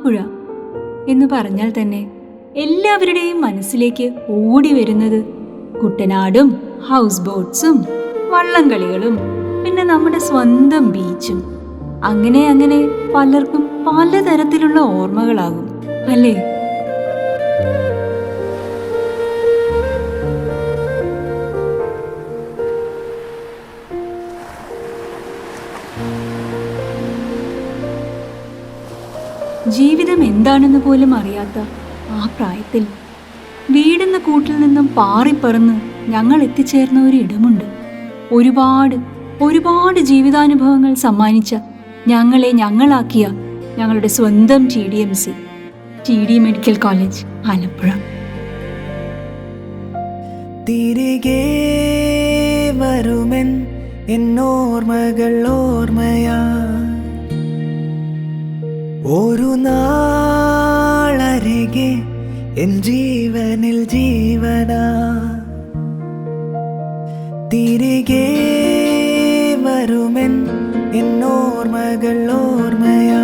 ആലപ്പുഴ എന്ന് പറഞ്ഞാൽ തന്നെ എല്ലാവരുടെയും മനസ്സിലേക്ക് ഓടി വരുന്നത് കുട്ടനാടും ഹൗസ് ബോട്ട്സും വള്ളംകളികളും പിന്നെ നമ്മുടെ സ്വന്തം ബീച്ചും. അങ്ങനെ അങ്ങനെ പലർക്കും പലതരത്തിലുള്ള ഓർമ്മകളാകും അല്ലേ? ജീവിതം എന്താണെന്ന് പോലും അറിയാത്ത ആ പ്രായത്തിൽ വീടെന്ന കൂട്ടിൽ നിന്നും പാറിപ്പറന്ന് ഞങ്ങൾ എത്തിച്ചേർന്ന ഒരു ഇടമുണ്ട്. ഒരുപാട് ജീവിതാനുഭവങ്ങൾ സമ്മാനിച്ച ഞങ്ങളെ ഞങ്ങളാക്കിയ ഞങ്ങളുടെ സ്വന്തം TDMC, TD medical college Alappuzha. തിരികെ വരുമെൻ എന്നോർമകൾ ഓർമ്മയാ, ഒരു നാളരികെ എൻ ജീവനിൽ ജീവനാ. തിരികെ വരുമെൻ എന്നോർമകൾ ഓർമ്മയാ,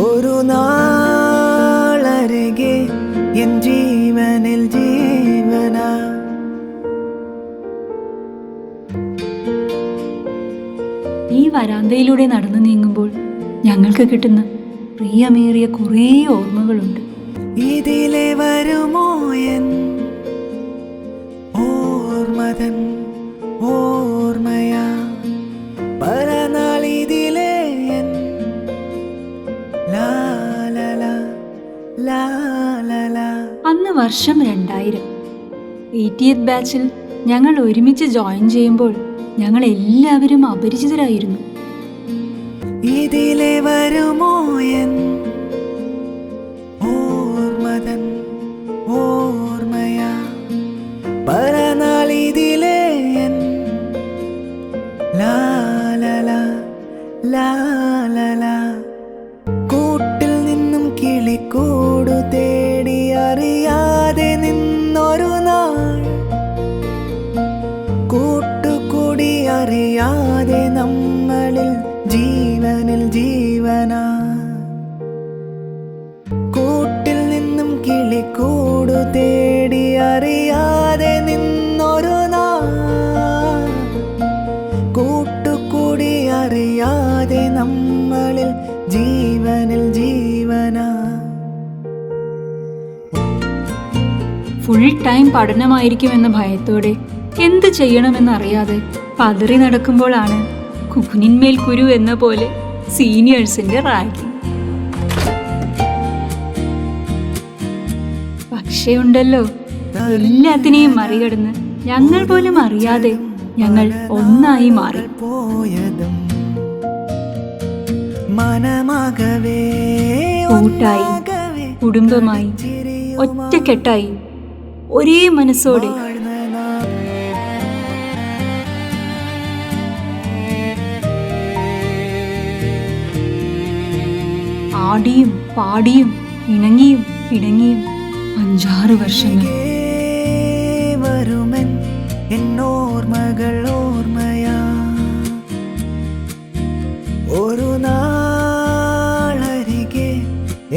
ഒരു നാളരികെ എൻ ജീവനിൽ ജീവനാ. ഈ വരാന്തയിലൂടെ നടന്നു നീങ്ങുമ്പോൾ ഞങ്ങൾക്ക് കിട്ടുന്ന പ്രിയമേറിയ കുറേ ഓർമ്മകളുണ്ട്. ഇതിലെ വരുമോ എൻ ഓർമ്മതൻ ഓർമ്മയാ, പലനാൾ ഇതിലെ എൻ ലാലല ലാലല. അന്ന് വർഷം 2000, 80th ബാച്ചിൽ ഞങ്ങൾ ഒരുമിച്ച് ജോയിൻ ചെയ്യുമ്പോൾ ഞങ്ങൾ എല്ലാവരും അപരിചിതരായിരുന്നു. ഇതിലെ വരുമോ എൻ ഓർമ്മതൻ ഓർമ്മയാ, പലനാൾ ഇതിലെ എൻ ലാലല ലാലല. കൂട്ടിൽ നിന്നും കിളിക്കൂടു തേടി അറിയാതെ നിന്നൊരു നാൾ, കൂട്ടുകൂടി അറിയാതെ നമ്മളിൽ ജീവനിൽ ജീവനാ. കൂട്ടിൽ നിന്നും കിളിക്കൂടു തേടി അറിയാതെ നിന്നൊരു നാൾ, കൂട്ടുകൂടി അറിയാതെ നമ്മളിൽ ജീവനിൽ ജീവനാ. ഫുൾ ടൈം പഠനമായിരിക്കുമെന്ന ഭയത്തോടെ എന്ത് ചെയ്യണമെന്നറിയാതെ പതറി നടക്കുമ്പോഴാണ് കുനിന്മേൽ കുരു എന്ന പോലെ സീനിയേഴ്സിന്റെ റാഗിങ്. പക്ഷേ ഉണ്ടല്ലോ, എല്ലാത്തിനെയും മറികടന്ന് ഞങ്ങൾ പോലും അറിയാതെ ഞങ്ങൾ ഒന്നായി മാറി. കൂട്ടായി, കുടുംബമായി, ഒറ്റക്കെട്ടായി, ഒരേ മനസ്സോടെ ആടിയും പാടിയും ഇണങ്ങിയും പിണങ്ങിയും 5-6 വർഷങ്ങൾ. വരുമെൻ എന്നോർമകൾ ഓർമ്മയാ, ഒരു നാളരികെ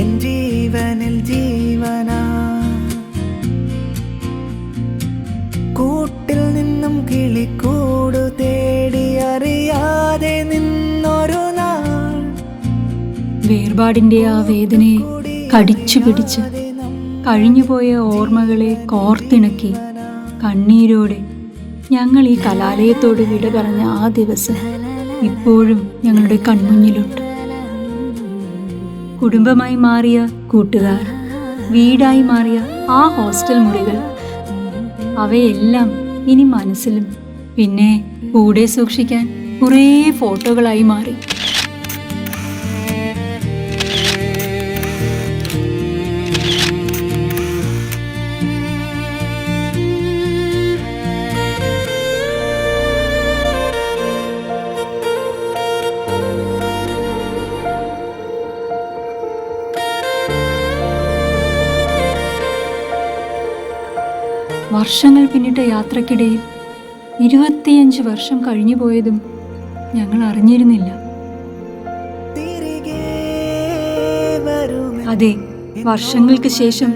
എൻ ജീവനിൽ ജീവനാ. കൂട്ടിൽ നിന്നും കിളിക്കൂടു തേടി അറിയാതെ നിന്നൊരു നാൾ, വേർപാടിന്റെ ആ വേദനയെ കടിച്ചു പിടിച്ച് കഴിഞ്ഞുപോയ ഓർമ്മകളെ കോർത്തിണക്കി കണ്ണീരോടെ ഞങ്ങൾ ഈ കലാലയത്തോട് വിട പറഞ്ഞ ആ ദിവസം ഇപ്പോഴും ഞങ്ങളുടെ കൺമുന്നിലുണ്ട്. കുടുംബമായി മാറിയ കൂട്ടുകാർ, വീടായി മാറിയ ആ ഹോസ്റ്റൽ മുറികൾ, അവയെല്ലാം ഇനി മനസ്സിലും പിന്നെ കൂടെ സൂക്ഷിക്കാൻ കുറേ ഫോട്ടോകളായി മാറി. വർഷങ്ങൾ പിന്നിട്ട യാത്രക്കിടയിൽ 25 വർഷം കഴിഞ്ഞു പോയതും ഞങ്ങൾ അറിഞ്ഞിരുന്നില്ല. തിരികെ വരും അതെ, വർഷങ്ങൾക്ക് ശേഷം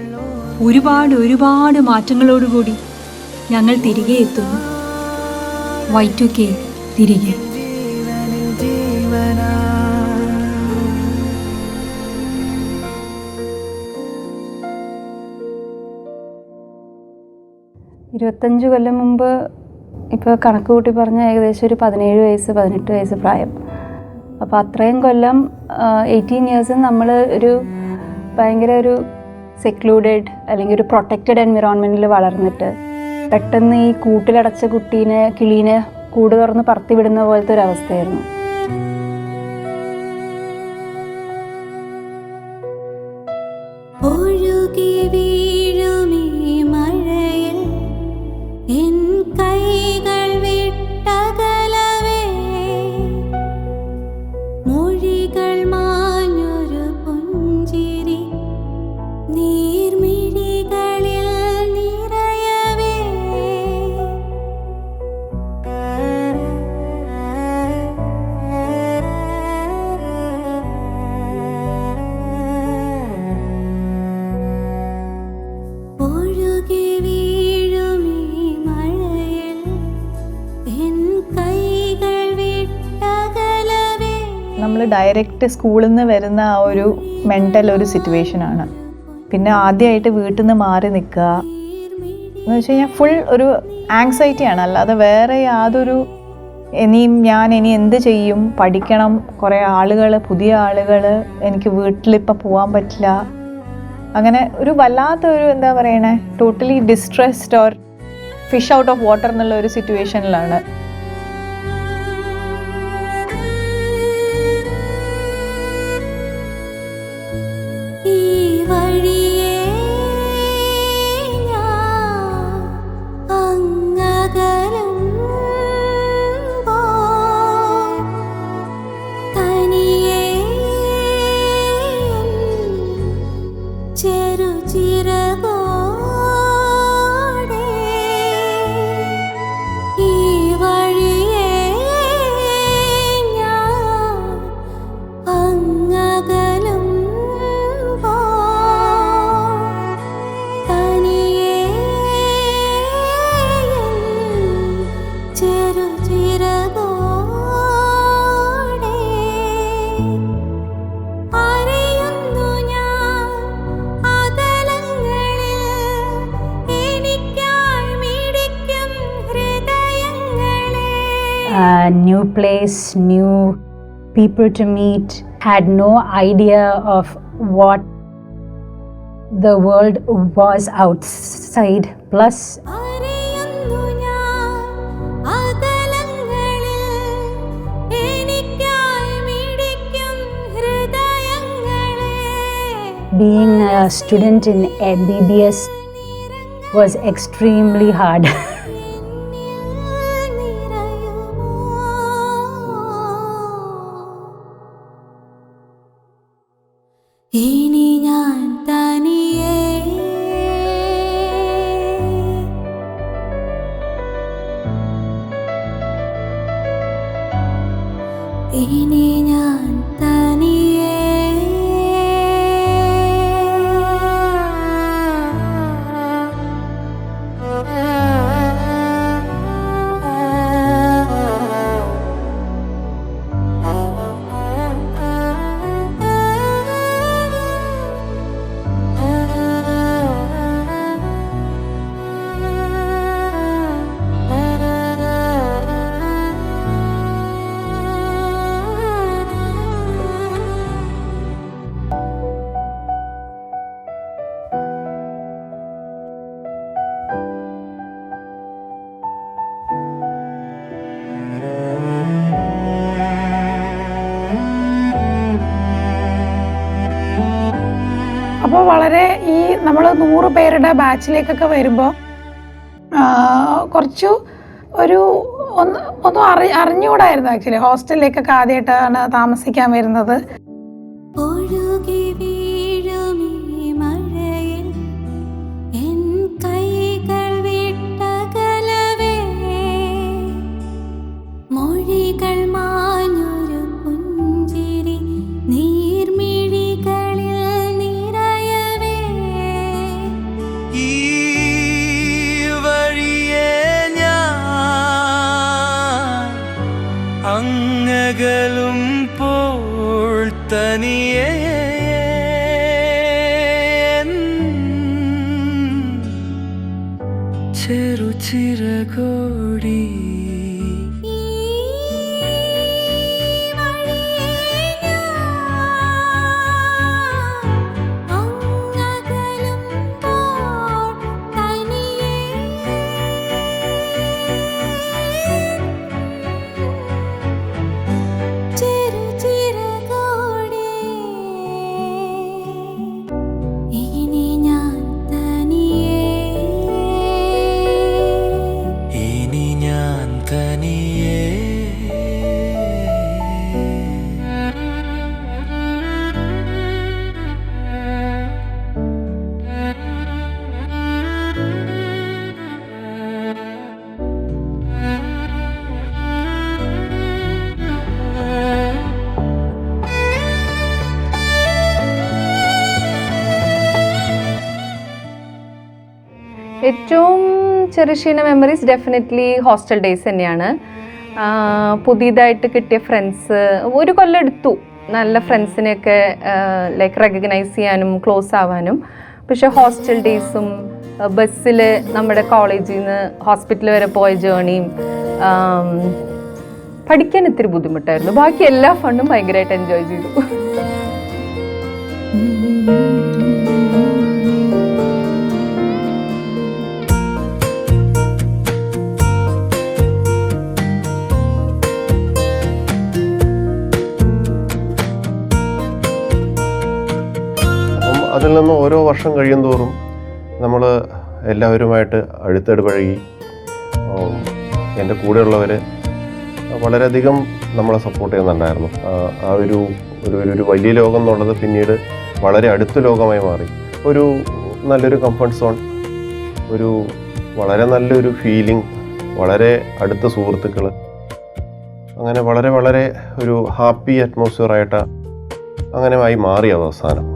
ഒരുപാട് മാറ്റങ്ങളോടുകൂടി ഞങ്ങൾ തിരികെ എത്തുന്നു. Y2K തിരികെ. ജീവനിൽ ജീവനാ 25 കൊല്ലം മുമ്പ് ഇപ്പോൾ കണക്ക് കൂട്ടി പറഞ്ഞാൽ ഏകദേശം ഒരു 17 വയസ്സ് 18 വയസ്സ് പ്രായം. അപ്പോൾ അത്രയും കൊല്ലം 18 ഇയേഴ്സും നമ്മൾ ഒരു ഭയങ്കര ഒരു സെക്ലൂഡഡ് അല്ലെങ്കിൽ ഒരു പ്രൊട്ടക്റ്റഡ് എൻവിറോൺമെൻറ്റിൽ വളർന്നിട്ട് പെട്ടെന്ന് ഈ കൂട്ടിലടച്ച കിളീനെ കൂട് തുറന്ന് പറത്തി വിടുന്ന പോലത്തെ ഒരു അവസ്ഥയായിരുന്നു. ഒഴുകി വീഴുമീ മഴയിൽ എൻ കൈകൾ വിട്ടകലവേ മൊഴികൾ മാഞ്ഞൊരു പുഞ്ചിരി നീർമിഴികളിൽ നിറയവേ ഒഴുകി വീഴുമീ മഴയിൽ എൻ കൈകൾ വിട്ടകലവേ. നമ്മൾ ഡയറക്റ്റ് സ്കൂളിൽ നിന്ന് വരുന്ന ആ ഒരു മെൻ്റൽ ഒരു സിറ്റുവേഷനാണ്. പിന്നെ ആദ്യമായിട്ട് വീട്ടിൽ നിന്ന് മാറി നിൽക്കുക എന്ന് വെച്ച് കഴിഞ്ഞാൽ ഫുൾ ഒരു ആങ്സൈറ്റിയാണ്. അല്ലാതെ വേറെ യാതൊരു ഇനി എന്ത് ചെയ്യും, പഠിക്കണം, കുറേ പുതിയ ആളുകൾ, എനിക്ക് വീട്ടിലിപ്പോൾ പോകാൻ പറ്റില്ല, അങ്ങനെ ഒരു വല്ലാത്തൊരു എന്താ പറയണേ totally distressed or fish out of water എന്നുള്ള ഒരു സിറ്റുവേഷനിലാണ്. ഈ വഴിയേ ഞാൻ അങ്ങകലുമ്പോൾ തനിയേ ചെറുചിറകോടെ ഈ വഴിയേ ഞാൻ അങ്ങകലുമ്പോൾ തനിയേ ചെറുചിറകോടെ അറിയുന്നു ഞാൻ അകലങ്ങളിൽ എനിക്കായി മിടിക്കും ഹൃദയങ്ങളെ. New place, new people to meet, had no idea of what the world was outside. Plus, അറിയുന്നു ഞാൻ അകലങ്ങളിൽ എനിക്കായി മിടിക്കും ഹൃദയങ്ങളെ. being a student in MBBS was extremely hard. ഇനി ഞാൻ തനിയേ ഇനി ഞാൻ തനിയേ അപ്പോൾ വളരെ ഈ നമ്മൾ 100 പേരുടെ ബാച്ചിലേക്കൊക്കെ വരുമ്പോൾ കുറച്ചു ഒന്നും അറിഞ്ഞുകൂടായിരുന്നു. ആക്ച്വലി ഹോസ്റ്റലിലേക്കൊക്കെ ആദ്യമായിട്ടാണ് താമസിക്കാൻ വരുന്നത്. ഒഴുകി വീഴുമീ മഴയിൽ എൻ കൈകൾ വിട്ടകലവേ മൊഴികൾ മാഞ്ഞൊരു പുഞ്ചിരി നീർമിഴികളിൽ തനിയേ ചെറുചിറകോടി ഏറ്റവും ചെറിയ മെമ്മറീസ് ഡെഫിനറ്റ്ലി ഹോസ്റ്റൽ ഡേയ്സ് തന്നെയാണ്. പുതിയതായിട്ട് കിട്ടിയ ഫ്രണ്ട്സ്, ഒരു കൊല്ലം എടുത്തു നല്ല ഫ്രണ്ട്സിനെയൊക്കെ ലൈക്ക് റെക്കഗ്നൈസ് ചെയ്യാനും ക്ലോസ് ആവാനും. പക്ഷേ ഹോസ്റ്റൽ ഡേയ്സും ബസ്സിൽ നമ്മുടെ കോളേജിൽ നിന്ന് ഹോസ്പിറ്റൽ വരെ പോയ ജേണിയും പഠിക്കാൻ ഇത്തിരി ബുദ്ധിമുട്ടായിരുന്നു. ബാക്കി എല്ലാ ഫണ്ടും ഭയങ്കരമായിട്ട് എൻജോയ് ചെയ്തു. അതിൽ നിന്ന് ഓരോ വർഷം കഴിയുന്തോറും നമ്മൾ എല്ലാവരുമായിട്ട് അടുത്തിടപഴകി. എൻ്റെ കൂടെയുള്ളവർ വളരെയധികം നമ്മളെ സപ്പോർട്ട് ചെയ്യുന്നുണ്ടായിരുന്നു. ആ ഒരു വലിയ ലോകം എന്നുള്ളത് പിന്നീട് വളരെ അടുത്ത ലോകമായി മാറി. ഒരു നല്ലൊരു കംഫർട്ട് സോൺ, ഒരു വളരെ നല്ലൊരു ഫീലിംഗ്, വളരെ അടുത്ത സുഹൃത്തുക്കൾ, അങ്ങനെ വളരെ വളരെ ഒരു ഹാപ്പി അറ്റ്മോസ്ഫിയറായിട്ട് അങ്ങനെ ആയി മാറി അവസാനം.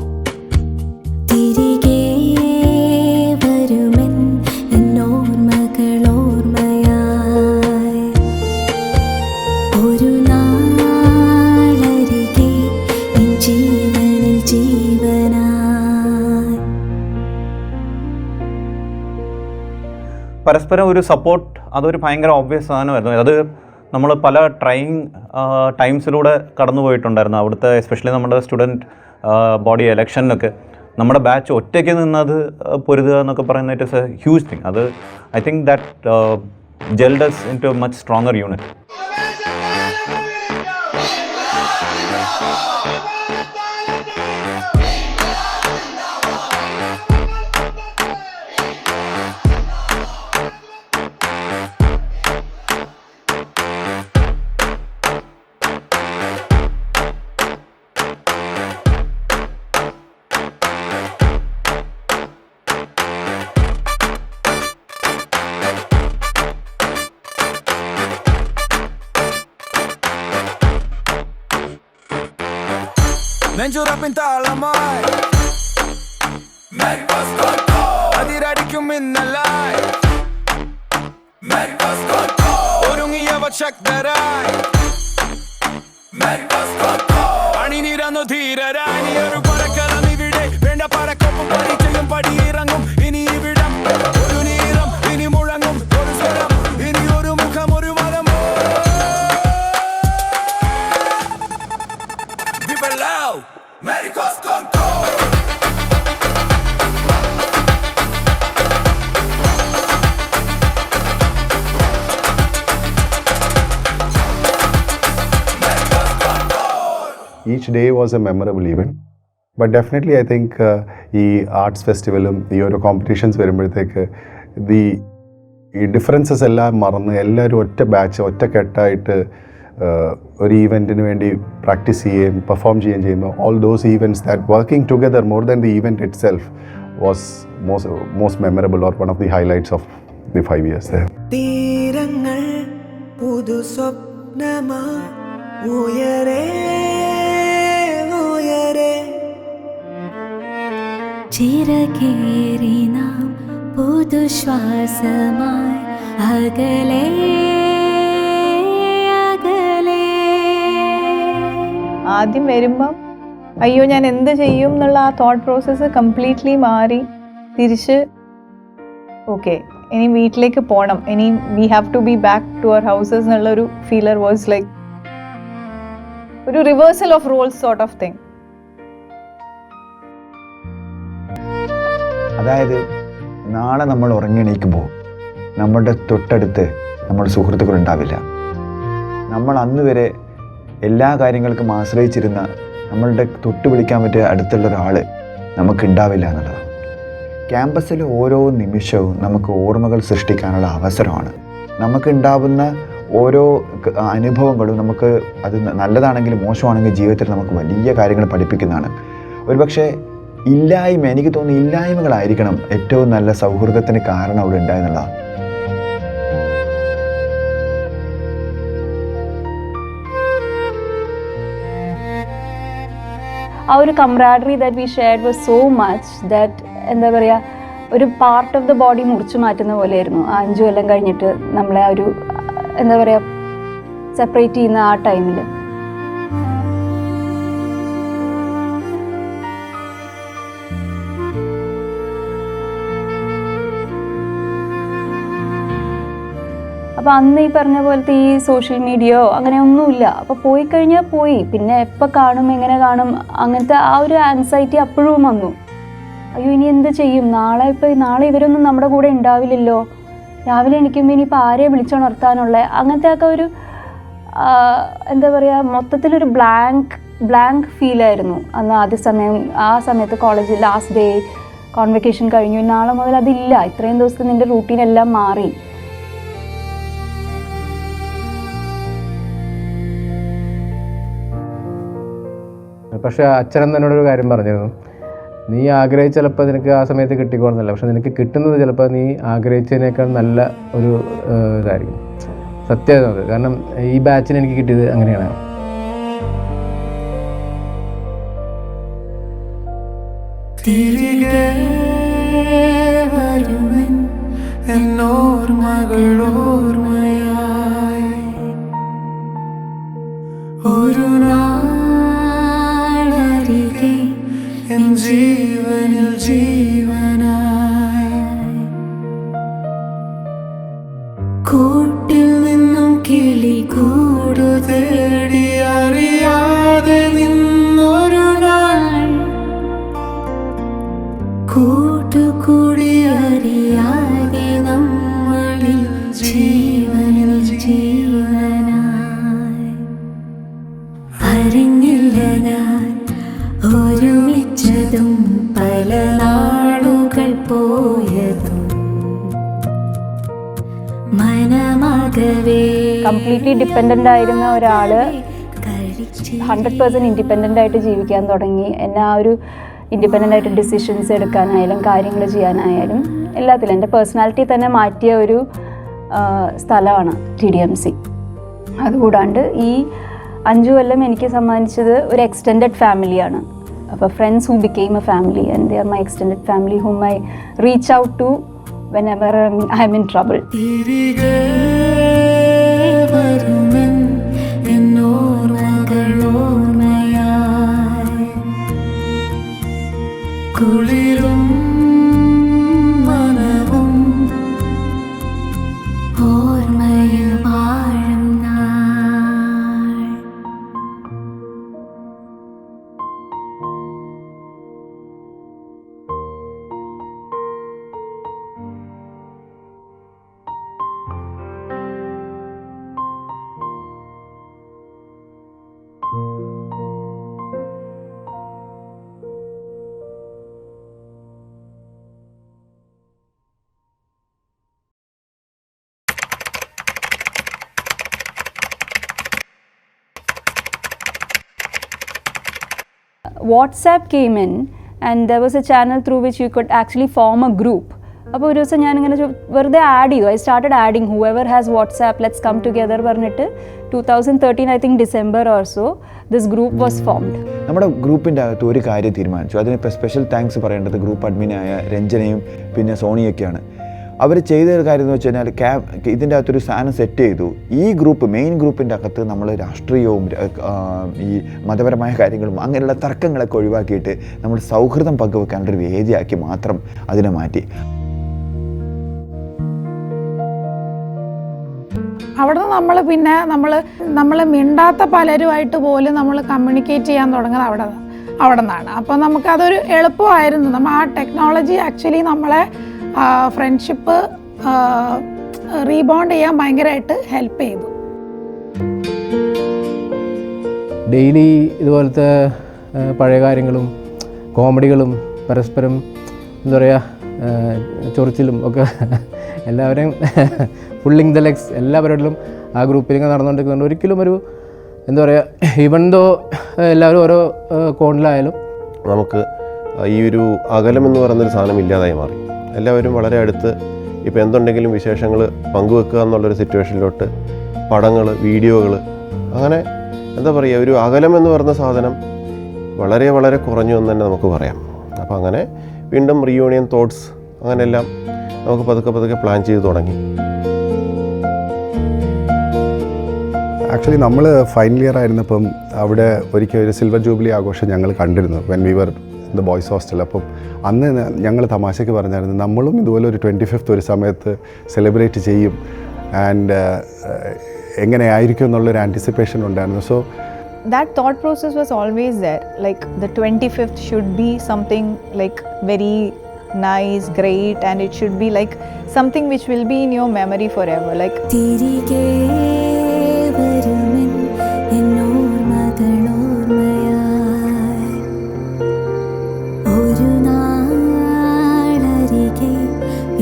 പരസ്പരം ഒരു സപ്പോർട്ട്, അതൊരു ഭയങ്കര ഓബ്വിയസ് സാധനമായിരുന്നു. അത് നമ്മൾ പല ട്രൈയിങ് ടൈംസിലൂടെ കടന്നു പോയിട്ടുണ്ടായിരുന്നു. അവിടുത്തെ എസ്പെഷ്യലി നമ്മുടെ സ്റ്റുഡൻറ്റ് ബോഡി ഇലക്ഷനിലൊക്കെ നമ്മുടെ ബാച്ച് ഒറ്റയ്ക്ക് നിന്നത് പൊരുതുക എന്നൊക്കെ പറയുന്നത് it is a huge thing. അത് I think that gelled us into a much stronger unit. നെഞ്ചുറപ്പിൻ താളമായി അതിരടിക്കും മിന്നലായി ഒരുങ്ങിയവ ശക്തരായി അണിനിരന്നു ധീരരായി. നീ ഒരു പറക്കലം ഇവിടെ വേണ്ട, പറക്കൊപ്പം പരിചയം പടിയിറങ്ങും. ഇനി ഇവിടം ഒരു നീളം, ഇനി മുഴങ്ങും ഒരു സ്വരം, ഇനി ഒരു മുഖം, ഒരു മതം. Each day was a memorable event. But definitely I think ഈ ആർട്സ് ഫെസ്റ്റിവലും ഈ ഓരോ കോമ്പറ്റീഷൻസ് വരുമ്പോഴത്തേക്ക് ഈ ഡിഫറൻസസ് എല്ലാം മറന്ന് എല്ലാവരും ഒറ്റ ബാച്ച് ഒറ്റക്കെട്ടായിട്ട് ഒരു ഈവൻറ്റിന് വേണ്ടി പ്രാക്ടീസ് ചെയ്യുകയും പെർഫോം ചെയ്യുകയും ചെയ്യുമ്പോൾ all those events that working together more than the event it self was most memorable or one of the highlights of the 5 years there. തീരങ്ങൾ പുതു സ്വപ്നമായി ഉയരേ ഉയരേ ചിറകേറി നാം പുതുശ്വാസമായി അകലേ ആദ്യം വരുമ്പം അയ്യോ ഞാൻ എന്ത് ചെയ്യും എന്നുള്ള ആ തോട്ട് പ്രോസസ്സ് കംപ്ലീറ്റ്ലി മാറി തിരിച്ച് ഓക്കെ ഇനി വീട്ടിലേക്ക് പോകണം, ഇനി we have to be back to our houses എന്നുള്ളൊരു ഫീലർ വാസ് ലൈക്ക് ഒരു reversal of roles sort of thing. അതായത് നാളെ നമ്മൾ ഉറങ്ങിയെണീക്കുമ്പോൾ നമ്മളുടെ തൊട്ടടുത്ത് നമ്മുടെ സുഹൃത്തുക്കൾ ഉണ്ടാവില്ല. നമ്മൾ അന്ന് വരെ എല്ലാ കാര്യങ്ങൾക്കും ആശ്രയിച്ചിരുന്ന നമ്മളുടെ തൊട്ട് വിളിക്കാൻ പറ്റിയ അടുത്തുള്ള ഒരാൾ നമുക്കുണ്ടാവില്ല എന്നുള്ളതാണ്. ക്യാമ്പസിലെ ഓരോ നിമിഷവും നമുക്ക് ഓർമ്മകൾ സൃഷ്ടിക്കാനുള്ള അവസരമാണ്. നമുക്കുണ്ടാവുന്ന ഓരോ അനുഭവങ്ങളും നമുക്ക് അത് നല്ലതാണെങ്കിലും മോശമാണെങ്കിലും ജീവിതത്തിൽ നമുക്ക് വലിയ കാര്യങ്ങൾ പഠിപ്പിക്കുന്നതാണ്. ഒരുപക്ഷെ എനിക്ക് തോന്നുന്നു ഇല്ലായ്മകളായിരിക്കണം ഏറ്റവും നല്ല സൗഹൃദത്തിന് കാരണം അവിടെ ഉണ്ടായെന്നുള്ളതാണ്. ആ ഒരു camaraderie that we shared was so much that എന്താ പറയുക, ഒരു പാർട്ട് ഓഫ് ദ ബോഡി മുറിച്ചു മാറ്റുന്ന പോലെയായിരുന്നു. 5 കൊല്ലം കഴിഞ്ഞിട്ട് നമ്മളെ ആ ഒരു എന്താ പറയുക സെപ്പറേറ്റ് ചെയ്യുന്ന ആ ടൈമിൽ. അപ്പോൾ അന്ന് ഈ പറഞ്ഞ പോലത്തെ ഈ സോഷ്യൽ മീഡിയയോ അങ്ങനെ ഒന്നുമില്ല. അപ്പോൾ പോയി കഴിഞ്ഞാൽ പോയി, പിന്നെ എപ്പോൾ കാണും എങ്ങനെ കാണും അങ്ങനത്തെ ആ ഒരു ആൻസൈറ്റി അപ്പോഴും വന്നു. അയ്യോ ഇനി എന്ത് ചെയ്യും, നാളെ ഇവരൊന്നും നമ്മുടെ കൂടെ ഉണ്ടാവില്ലല്ലോ, രാവിലെ എണീക്കുമ്പോൾ ഇനിയിപ്പോൾ ആരെയും വിളിച്ചുണർത്താനുള്ള അങ്ങനത്തെ ഒക്കെ ഒരു എന്താ പറയുക മൊത്തത്തിലൊരു ബ്ലാങ്ക് ഫീലായിരുന്നു അന്ന് ആ സമയത്ത് കോളേജിൽ ലാസ്റ്റ് ഡേ കോൺവെക്കേഷൻ കഴിഞ്ഞു, നാളെ മുതൽ അതില്ല, ഇത്രയും ദിവസത്തെ നിൻ്റെ റൂട്ടീനെല്ലാം മാറി. പക്ഷേ അച്ഛൻ എന്നോടൊരു കാര്യം പറഞ്ഞിരുന്നു, നീ ആഗ്രഹിച്ച ചിലപ്പോൾ നിനക്ക് ആ സമയത്ത് കിട്ടിക്കോണമെന്നല്ല, പക്ഷെ നിനക്ക് കിട്ടുന്നത് ചിലപ്പോൾ നീ ആഗ്രഹിച്ചതിനേക്കാൾ നല്ല ഒരു ഇതായിരിക്കും. സത്യമാണ് അത്. കാരണം ഈ ബാച്ചിന് എനിക്ക് കിട്ടിയത് അങ്ങനെയാണ്. തിരികെ വരുമൻ എന്നോർമകളോർമയായി ഒരു നാളരികെ എൻ ജീവനിൽ ജീവനായി കൂട്ടിൽ നിന്നും കിളി കൂടു തേടി അറിയാതെ നിന്നൊരു നാൾ കൂട്ടുകൂടി അറിയാതെ നമ്മളിൽ ജീവനിൽ ജീവനായി അറിഞ്ഞില്ല ഞാൻ ഒരുമിച്ചതും പല നാളുകൾ പോയതും മനമാകവേ കംപ്ലീറ്റ്ലി ഡിപ്പെൻഡൻ്റ് ആയിരുന്ന ഒരാൾ 100% ഇൻഡിപെൻഡൻ്റ് ആയിട്ട് ജീവിക്കാൻ തുടങ്ങി. എന്നെ ആ ഒരു ഇൻഡിപെൻഡൻ്റ് ആയിട്ട് ഡിസിഷൻസ് എടുക്കാനായാലും കാര്യങ്ങൾ ചെയ്യാനായാലും എല്ലാത്തിലും എൻ്റെ പേഴ്സണാലിറ്റി തന്നെ മാറ്റിയ ഒരു സ്ഥലമാണ് TDMC. അതുകൂടാണ്ട് ഈ 5 കൊല്ലം എനിക്ക് സമ്മാനിച്ചത് ഒരു എക്സ്റ്റെൻഡഡ് ഫാമിലിയാണ്. അപ്പോൾ friends who became a family and they are my extended family whom I reach out to whenever I am in trouble. കുളിരും മനവും ഓർമ്മയിൽ വാഴും നാൾ. WhatsApp came in and there was a channel through which you could actually form a group. അപ്പോൾ ഒരു ദിവസം ഞാനിങ്ങനെ വെറുതെ add ചെയ്തു. I started adding whoever has WhatsApp let's come together പറഞ്ഞിട്ട് 2013 I think December or so this group was formed. നമ്മുടെ ഗ്രൂപ്പിൻ്റെ അകത്ത് ഒരു കാര്യം തീരുമാനിച്ചു. അതിനിപ്പോൾ സ്പെഷ്യൽ താങ്ക്സ് പറയേണ്ടത് ഗ്രൂപ്പ് അഡ്മിനായ രഞ്ജനയും പിന്നെ സോണിയൊക്കെയാണ്. അവർ ചെയ്തൊരു കാര്യം എന്ന് വെച്ച് കഴിഞ്ഞാൽ ഇതിൻ്റെ അകത്തൊരു സാധനം സെറ്റ് ചെയ്തു. ഈ ഗ്രൂപ്പ് മെയിൻ ഗ്രൂപ്പിൻ്റെ അകത്ത് നമ്മൾ രാഷ്ട്രീയവും ഈ മതപരമായ കാര്യങ്ങളും അങ്ങനെയുള്ള തർക്കങ്ങളൊക്കെ ഒഴിവാക്കിയിട്ട് നമ്മൾ സൗഹൃദം പങ്കുവെക്കാനുള്ളൊരു വേദിയാക്കി മാത്രം അതിനെ മാറ്റി. അവിടെ നിന്ന് നമ്മൾ മിണ്ടാത്ത പലരുമായിട്ട് പോലും നമ്മൾ കമ്മ്യൂണിക്കേറ്റ് ചെയ്യാൻ തുടങ്ങുന്നത് അവിടെ നിന്നാണ്. അപ്പോൾ നമുക്കതൊരു എളുപ്പമായിരുന്നു. നമ്മൾ ആ ടെക്നോളജി ആക്ച്വലി നമ്മളെ ഫ്രണ്ട്ഷിപ്പ് റീബോണ്ട് ചെയ്യാൻ ഭയങ്കരമായിട്ട് ഹെൽപ്പ് ചെയ്തു. ഡെയിലി ഇതുപോലത്തെ പഴയ കാര്യങ്ങളും കോമഡികളും പരസ്പരം എന്താ പറയുക ചൊറിച്ചിലും ഒക്കെ എല്ലാവരെയും ഫുള്ളിങ് ദ ലെഗ്സ് എല്ലാ പരിപാടികളും ആ ഗ്രൂപ്പിലിങ്ങനെ നടന്നുകൊണ്ടിരിക്കുന്നുണ്ട്. ഒരിക്കലും ഒരു എന്താ പറയുക ഈവൻ ദോ എല്ലാവരും ഓരോ കോണിലായാലും നമുക്ക് ഈ ഒരു അകലം എന്ന് പറയുന്നൊരു സാധനം ഇല്ലാതായി മാറി. എല്ലാവരും വളരെ അടുത്ത് ഇപ്പോൾ എന്തുണ്ടെങ്കിലും വിശേഷങ്ങൾ പങ്കുവെക്കുക എന്നുള്ളൊരു സിറ്റുവേഷനിലോട്ട് പടങ്ങൾ, വീഡിയോകൾ, അങ്ങനെ എന്താ പറയുക ഒരു അകലം എന്ന് പറയുന്ന സാധനം വളരെ വളരെ കുറഞ്ഞു എന്ന് തന്നെ നമുക്ക് പറയാം. അപ്പോൾ അങ്ങനെ വീണ്ടും റീയൂണിയൻ തോട്ട്സ് അങ്ങനെയെല്ലാം നമുക്ക് പതുക്കെ പ്ലാൻ ചെയ്ത് തുടങ്ങി. ആക്ച്വലി നമ്മൾ ഫൈനൽ ഇയർ ആയിരുന്നപ്പം അവിടെ ഒരിക്കൽ ഒരു സിൽവർ ജൂബിലി ആഘോഷം ഞങ്ങൾ കണ്ടിരുന്നു when we were the boys hostel. അപ്പം അന്ന് ഞങ്ങൾ തമാശയ്ക്ക് പറഞ്ഞായിരുന്നു നമ്മളും ഇതുപോലെ ഒരു 25th ഒരു സമയത്ത് സെലിബ്രേറ്റ് ചെയ്യും ആൻഡ് എങ്ങനെയായിരിക്കും എന്നുള്ളൊരു ആൻറ്റിസിപ്പേഷൻ ഉണ്ടായിരുന്നു. So that thought process was always there, like the 25th should be something like very nice, great, and it should be like something which will be in your memory forever. Like തിരികെ വരുമെൻ എന്നോർമകളോർമയായി ഒരു നാളരികെ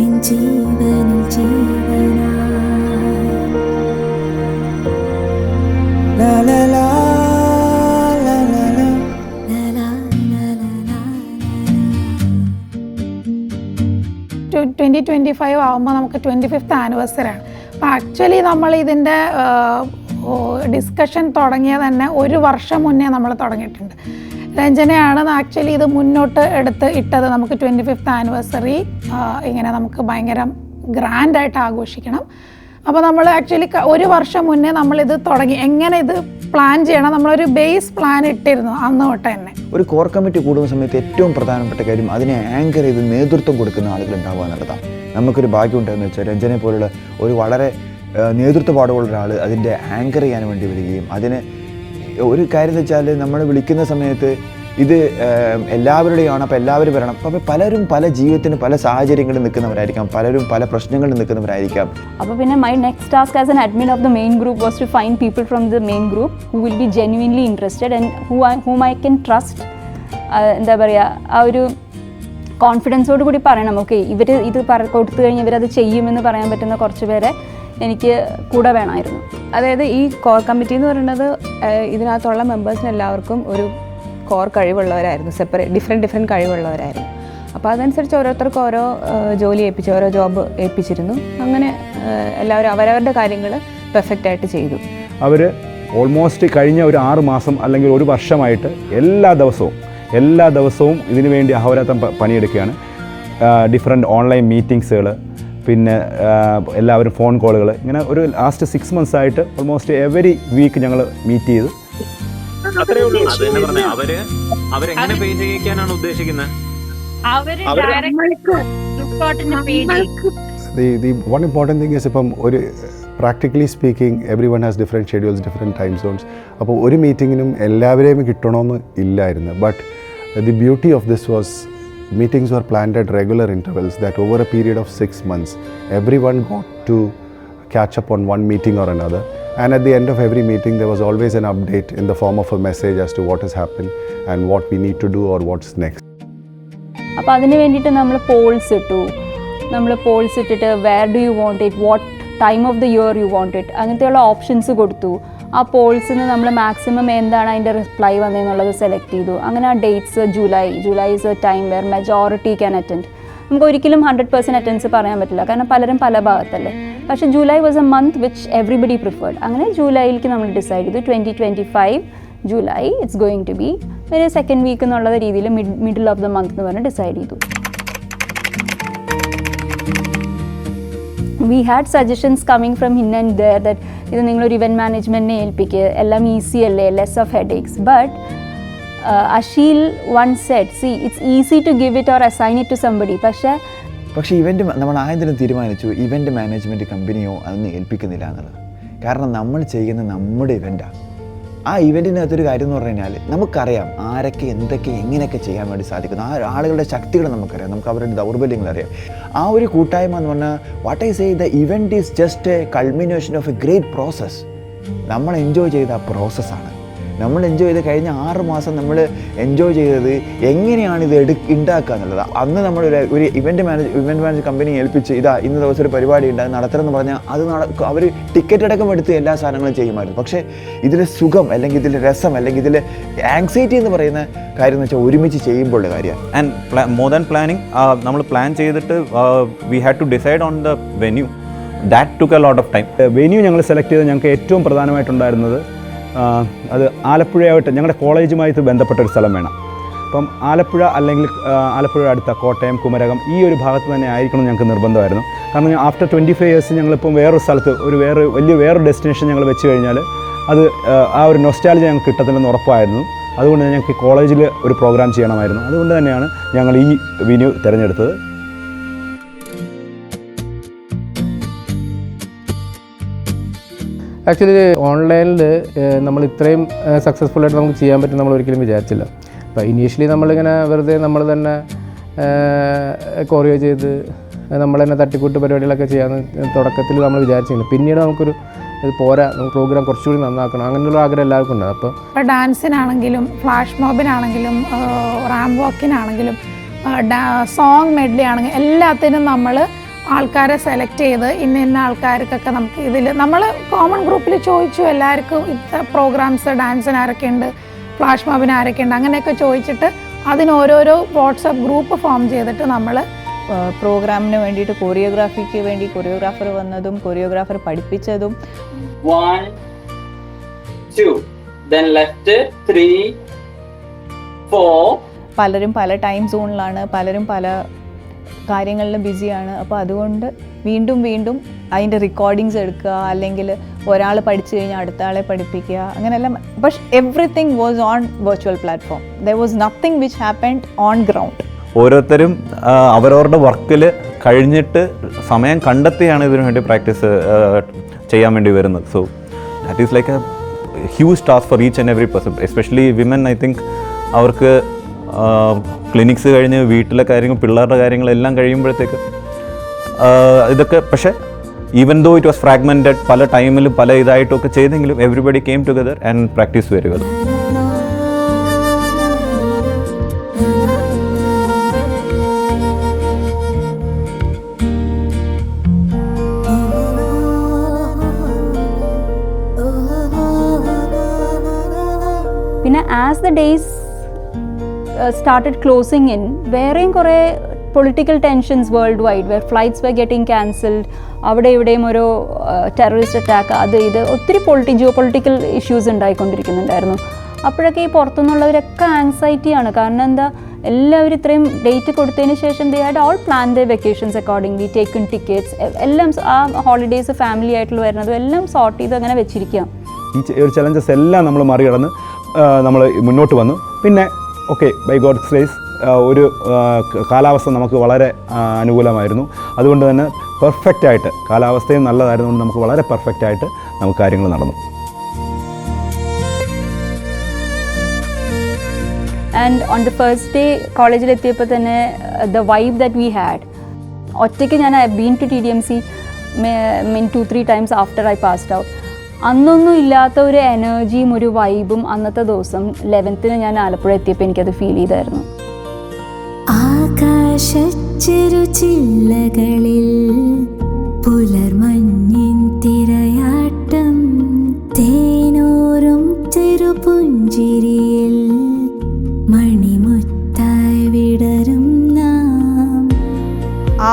N ജീവനിൽ ജീവനായി la la la 2025 ആകുമ്പോൾ നമുക്ക് 25th ആനിവേഴ്സറിയാണ്. അപ്പോൾ actually നമ്മൾ ഇതിൻ്റെ discussion തുടങ്ങിയത് തന്നെ ഒരു വർഷം മുന്നേ നമ്മൾ തുടങ്ങിയിട്ടുണ്ട്. രഞ്ജനയാണ് ആക്ച്വലി ഇത് മുന്നോട്ട് എടുത്ത് ഇട്ടത്. നമുക്ക് 25th ആനിവേഴ്സറി ഇങ്ങനെ നമുക്ക് ഭയങ്കര ഗ്രാൻഡായിട്ട് ആഘോഷിക്കണം. അപ്പോൾ നമ്മൾ ആക്ച്വലി ഒരു വർഷം മുന്നേ നമ്മളിത് തുടങ്ങി. എങ്ങനെ ഇത് പ്ലാൻ ചെയ്യണം, നമ്മളൊരു ബേസ് പ്ലാൻ ഇട്ടിരുന്നു അന്ന് തൊട്ട് തന്നെ. ഒരു കോർ കമ്മിറ്റി കൂടുന്ന സമയത്ത് ഏറ്റവും പ്രധാനപ്പെട്ട കാര്യം അതിനെ ആങ്കർ ചെയ്ത് നേതൃത്വം കൊടുക്കുന്ന ആളുകൾ ഉണ്ടാവുക എന്നുള്ളതാണ്. നമുക്കൊരു ഭാഗ്യമുണ്ടെന്ന് വെച്ചാൽ രഞ്ജനെ പോലുള്ള ഒരു വളരെ നേതൃത്വപാടുള്ള ഒരാൾ അതിൻ്റെ ആങ്കർ ചെയ്യാൻ വേണ്ടി വരികയും അതിന് ഒരു കാര്യം എന്ന് വെച്ചാൽ നമ്മൾ വിളിക്കുന്ന സമയത്ത് ഇത് എല്ലാവരുടെയാണ്, അപ്പോൾ എല്ലാവരും വരണം. അപ്പോൾ പലരും പല ജീവിതത്തിന് പല സാഹചര്യങ്ങളിൽ നിൽക്കുന്നവരായിരിക്കാം, പലരും പല പ്രശ്നങ്ങളിൽ നിൽക്കുന്നവരായിരിക്കാം. അപ്പോൾ പിന്നെ my next task as an admin of the main group was to find people from the main group who will be genuinely interested and whom I can trust. എന്താ പറയുക, ആ ഒരു കോൺഫിഡൻസോട് കൂടി പറയണം ഓക്കെ ഇവർ ഇത് കൊടുത്തു കഴിഞ്ഞ് ഇവരത് ചെയ്യുമെന്ന് പറയാൻ പറ്റുന്ന കുറച്ച് പേരെ എനിക്ക് കൂടെ വേണമായിരുന്നു. അതായത് ഈ കോർ കമ്മിറ്റി എന്ന് പറയുന്നത് ഇതിനകത്തുള്ള മെമ്പേഴ്സിന് എല്ലാവർക്കും ഒരു കോർ കഴിവുള്ളവരായിരുന്നു, ഡിഫറെൻറ്റ് കഴിവുള്ളവരായിരുന്നു. അപ്പോൾ അതനുസരിച്ച് ഓരോരുത്തർക്കും ഓരോ ജോലി ഏൽപ്പിച്ചു, ഓരോ ജോബ് ഏൽപ്പിച്ചിരുന്നു. അങ്ങനെ എല്ലാവരും അവരവരുടെ കാര്യങ്ങൾ പെർഫെക്റ്റായിട്ട് ചെയ്തു. അവർ ഓൾമോസ്റ്റ് കഴിഞ്ഞ ഒരു 6 മാസം അല്ലെങ്കിൽ ഒരു വർഷമായിട്ട് എല്ലാ ദിവസവും ഇതിനു വേണ്ടി അഹോരാത്രം പണിയെടുക്കുകയാണ്. ഡിഫറെൻറ്റ് ഓൺലൈൻ മീറ്റിങ്സുകൾ, പിന്നെ എല്ലാവരും ഫോൺ കോളുകൾ, ഇങ്ങനെ ഒരു ലാസ്റ്റ് 6 months ആയിട്ട് ഓൾമോസ്റ്റ് എവറി വീക്ക് ഞങ്ങൾ മീറ്റ് ചെയ്തു. അവരെങ്ങനെ പേ ചെയ്യിക്കാനാണ് ഉദ്ദേശിക്കുന്നത്? The one important thing is ഇപ്പം ഒരു practically speaking every one has different schedules, different time zones. അപ്പോൾ ഒരു മീറ്റിങ്ങിനും എല്ലാവരെയും കിട്ടണമെന്ന് ഇല്ലായിരുന്നു. But the beauty of this was meetings were planned at regular intervals, that over a period of 6 months everyone got to catch up on one meeting or another, and at the end of every meeting there was always an update in the form of a message as to what has happened and what we need to do or what's next. അപ്പോൾ അതിന് വേണ്ടിയിട്ട് നമ്മൾ polls ഇട്ടിട്ട് where do you want it, what time of the year you want it, അങ്ങനത്തെയുള്ള options കൊടുത്തു. ആ പോൾസിൽ നിന്ന് നമ്മൾ മാക്സിമം എന്താണ് അതിൻ്റെ റിപ്ലൈ വന്നതെന്നുള്ളത് സെലക്ട് ചെയ്തു. അങ്ങനെ ആ dates July is A time wear majority can attend. നമുക്ക് ഒരിക്കലും 100% അറ്റൻഡൻസ് പറയാൻ പറ്റില്ല, കാരണം പലരും പല ഭാഗത്തല്ലേ. പക്ഷേ July was a month which everybody preferred. അങ്ങനെ ജൂലൈയിലേക്ക് നമ്മൾ ഡിസൈഡ് ചെയ്തു 2025 July it's going to be ഒരു സെക്കൻഡ് വീക്ക് എന്നുള്ള രീതിയിൽ മിഡിൽ ഓഫ് ദ മന്ത് എന്ന് പറഞ്ഞ് ഡിസൈഡ് ചെയ്തു. We had suggestions coming from ഹിൻ ആൻഡ് ദർ ദറ്റ് ഇത് നിങ്ങളൊരു ഇവൻറ്റ് മാനേജ്മെൻറ്റിനെ ഏൽപ്പിക്കുക, എല്ലാം ഈസി അല്ലേ, less of headaches. But Ashil once said, see, it's easy to give it or assign it to somebody. പക്ഷേ ഇവൻ്റ് നമ്മൾ ആദ്യം തീരുമാനിച്ചു ഇവൻ്റ് മാനേജ്മെൻറ്റ് കമ്പനിയോ അതൊന്നും ഏൽപ്പിക്കുന്നില്ല എന്നുള്ളത്. കാരണം നമ്മൾ ചെയ്യുന്ന നമ്മുടെ ഇവൻ്റാണ്. ആ ഇവൻറ്റിനകത്തൊരു കാര്യം എന്ന് പറഞ്ഞു കഴിഞ്ഞാൽ നമുക്കറിയാം ആരൊക്കെ എന്തൊക്കെ എങ്ങനെയൊക്കെ ചെയ്യാൻ വേണ്ടി സാധിക്കുന്നു. ആ ആളുകളുടെ ശക്തികൾ നമുക്കറിയാം, നമുക്ക് അവരുടെ ദൗർബല്യങ്ങൾ അറിയാം. ആ ഒരു കൂട്ടായ്മ എന്ന് പറഞ്ഞാൽ what I say the event is just A culmination of A great process. നമ്മൾ എൻജോയ് ചെയ്ത ആ പ്രോസസ്സാണ്. നമ്മൾ എൻജോയ് ചെയ്ത് കഴിഞ്ഞ 6 മാസം നമ്മൾ എൻജോയ് ചെയ്തത് എങ്ങനെയാണ് ഇത് ഉണ്ടാക്കുക എന്നുള്ളത്. അന്ന് നമ്മൾ ഒരു ഇവൻറ്റ് മാനേജ് കമ്പനി ഏൽപ്പിച്ച് ഇന്ന ദിവസം ഒരു പരിപാടി ഉണ്ട് നടത്തണമെന്ന് പറഞ്ഞാൽ അത് അവർ ടിക്കറ്റ് അടക്കം എടുത്ത് എല്ലാ സാധനങ്ങളും ചെയ്യുമായിരുന്നു. പക്ഷേ ഇതിലെ സുഖം അല്ലെങ്കിൽ ഇതിലെ രസം അല്ലെങ്കിൽ ഇതിലെ ആങ്സൈറ്റി എന്ന് പറയുന്ന കാര്യം എന്ന് വെച്ചാൽ ഒരുമിച്ച് ചെയ്യുമ്പോഴുള്ള കാര്യമാണ്. ആൻഡ് മോർ ദാൻ പ്ലാനിങ്, നമ്മൾ പ്ലാൻ ചെയ്തിട്ട് we had to decide on the venue. That took a lot of time. Venue ഞങ്ങൾ സെലക്ട് ചെയ്ത് ഞങ്ങൾക്ക് ഏറ്റവും പ്രധാനമായിട്ടുണ്ടായിരുന്നത് അത് ആലപ്പുഴയായിട്ട് ഞങ്ങളുടെ കോളേജുമായിട്ട് ബന്ധപ്പെട്ട ഒരു സ്ഥലം വേണം. അപ്പം ആലപ്പുഴ അല്ലെങ്കിൽ ആലപ്പുഴ അടുത്ത കോട്ടയം, കുമരകം ഈ ഒരു ഭാഗത്ത് തന്നെ ആയിരിക്കണം ഞങ്ങൾക്ക് നിർബന്ധമായിരുന്നു. കാരണം ആഫ്റ്റർ 25 years ഞങ്ങളിപ്പം വേറൊരു സ്ഥലത്ത് വേറൊരു ഡെസ്റ്റിനേഷൻ ഞങ്ങൾ വെച്ച് കഴിഞ്ഞാൽ അത് ആ ഒരു നൊസ്റ്റാലജി ഞങ്ങൾക്ക് കിട്ടത്തില്ലെന്ന് ഉറപ്പായിരുന്നു. അതുകൊണ്ട് ഞങ്ങൾക്ക് കോളേജിൽ ഒരു പ്രോഗ്രാം ചെയ്യണമായിരുന്നു. അതുകൊണ്ട് തന്നെയാണ് ഞങ്ങൾ ഈ വെന്യൂ തിരഞ്ഞെടുത്തത്. ആക്ച്വലി ഓൺലൈനിൽ നമ്മൾ ഇത്രയും സക്സസ്ഫുള്ളായിട്ട് നമുക്ക് ചെയ്യാൻ പറ്റും നമ്മൾ ഒരിക്കലും വിചാരിച്ചില്ല. അപ്പോൾ ഇനീഷ്യലി നമ്മളിങ്ങനെ വെറുതെ നമ്മൾ തന്നെ കൊറിയോ ചെയ്ത് നമ്മൾ തന്നെ തട്ടിക്കൂട്ട് പരിപാടികളൊക്കെ ചെയ്യാമെന്ന് തുടക്കത്തിൽ നമ്മൾ വിചാരിച്ചില്ല. പിന്നീട് നമുക്കൊരു ഇത് പോരാ, നമുക്ക് പ്രോഗ്രാം കുറച്ചുകൂടി നന്നാക്കണം, അങ്ങനെയുള്ള ആഗ്രഹം എല്ലാവർക്കും ഉണ്ട്. അപ്പോൾ ഡാൻസിനാണെങ്കിലും ഫ്ലാഷ് മോബിനാണെങ്കിലും റാമ്പ് വാക്കിനാണെങ്കിലും സോങ് മെഡ്ലി ആണെങ്കിലും എല്ലാത്തിനും നമ്മൾ ആൾക്കാരെ സെലക്ട് ചെയ്ത് ഇന്ന ആൾക്കാർക്കൊക്കെ നമുക്ക് ഇതിൽ നമ്മൾ കോമൺ ഗ്രൂപ്പിൽ ചോദിച്ചു എല്ലാവർക്കും പ്രോഗ്രാംസ് ഡാൻസിന് ആരൊക്കെ ഉണ്ട്, ഫ്ലാഷ് മോബിന് ആരൊക്കെ ഉണ്ട്, അങ്ങനെയൊക്കെ ചോദിച്ചിട്ട് അതിന് ഓരോരോ വാട്സപ്പ് ഗ്രൂപ്പ് ഫോം ചെയ്തിട്ട് നമ്മൾ പ്രോഗ്രാമിന് വേണ്ടിയിട്ട് കൊറിയോഗ്രാഫിക്ക് വേണ്ടി കൊറിയോഗ്രാഫർ വന്നതും കൊറിയോഗ്രാഫർ പഠിപ്പിച്ചതും 1 2 then left 3 4. പലരും പല ടൈം സോണിലാണ്, പലരും പല കാര്യങ്ങളിലും ബിസിയാണ്. അപ്പോൾ അതുകൊണ്ട് വീണ്ടും അതിൻ്റെ റെക്കോർഡിങ്സ് എടുക്കുക, അല്ലെങ്കിൽ ഒരാൾ പഠിച്ചു കഴിഞ്ഞാൽ അടുത്ത ആളെ പഠിപ്പിക്കുക, അങ്ങനെയെല്ലാം. പക്ഷെ everything was on virtual platform. There was nothing which happened on ground. ഓരോരുത്തരും അവരവരുടെ വർക്കിൽ കഴിഞ്ഞിട്ട് സമയം കണ്ടെത്തിയാണ് ഇതിനു വേണ്ടി പ്രാക്ടീസ് ചെയ്യാൻ വേണ്ടി വരുന്നത്. So that is like a huge task for each and every person, especially women. I think അവർക്ക് ക്ലിനിക്സ് കഴിഞ്ഞ് വീട്ടിലെ കാര്യങ്ങൾ, പിള്ളേരുടെ കാര്യങ്ങളെല്ലാം കഴിയുമ്പോഴത്തേക്ക് ഇതൊക്കെ. പക്ഷേ even though it was fragmented, പല ടൈമിലും പല ഇതായിട്ടൊക്കെ ചെയ്തെങ്കിലും everybody came together and practice very well. പിന്നെ as the days started closing in, വേറെയും കുറേ political tensions world wide, where flights were getting cancelled, അവിടെ ഇവിടെയും ഓരോ ടെററിസ്റ്റ് അറ്റാക്ക്, അത് ഇത് ഒത്തിരി ജിയോ പൊളിറ്റിക്കൽ ഇഷ്യൂസ് ഉണ്ടായിക്കൊണ്ടിരിക്കുന്നുണ്ടായിരുന്നു. അപ്പോഴൊക്കെ ഈ പുറത്തുനിന്നുള്ളവരൊക്കെ ആൻസൈറ്റിയാണ്. കാരണം എന്താ, എല്ലാവരും ഇത്രയും ഡേറ്റ് കൊടുത്തതിന് ശേഷം they had all plan the vacations accordingly, taken tickets, എല്ലാം ആ ഹോളിഡേയ്സ് ഫാമിലി ആയിട്ടുള്ള വരുന്നതും എല്ലാം സോർട്ട് ചെയ്ത് അങ്ങനെ വെച്ചിരിക്കാം. ഈ ഒരു ചലഞ്ചസ് എല്ലാം നമ്മൾ മറികടന്ന് നമ്മൾ മുന്നോട്ട് വന്നു. പിന്നെ ഓക്കെ, ബൈ ഗോഡ്സ് ഗ്രേസ് ഒരു കാലാവസ്ഥ നമുക്ക് വളരെ അനുകൂലമായിരുന്നു. അതുകൊണ്ട് തന്നെ പെർഫെക്റ്റായിട്ട്, കാലാവസ്ഥയും നല്ലതായിരുന്നുകൊണ്ട് നമുക്ക് വളരെ പെർഫെക്റ്റായിട്ട് നമുക്ക് കാര്യങ്ങൾ നടന്നു. And on the first day കോളേജിലെത്തിയപ്പോൾ തന്നെ the vibe that we had, ഒറ്റയ്ക്ക് ഞാൻ I been to TDMC 2-3 times after I passed out. അന്നൊന്നും ഇല്ലാത്ത ഒരു എനർജിയും ഒരു വൈബും അന്നത്തെ ദിവസം 11th ഞാൻ ആലപ്പുഴ എത്തിയപ്പോൾ എനിക്കത് ഫീൽ ചെയ്തായിരുന്നു. ആകാശച്ചിരുചില്ലകളിൽ പുലർമഞ്ഞിൻ തിരയാട്ടം, തേനോരും ചെറുപുഞ്ചിരിയിൽ മണിമുത്തായി വിടരും നാം.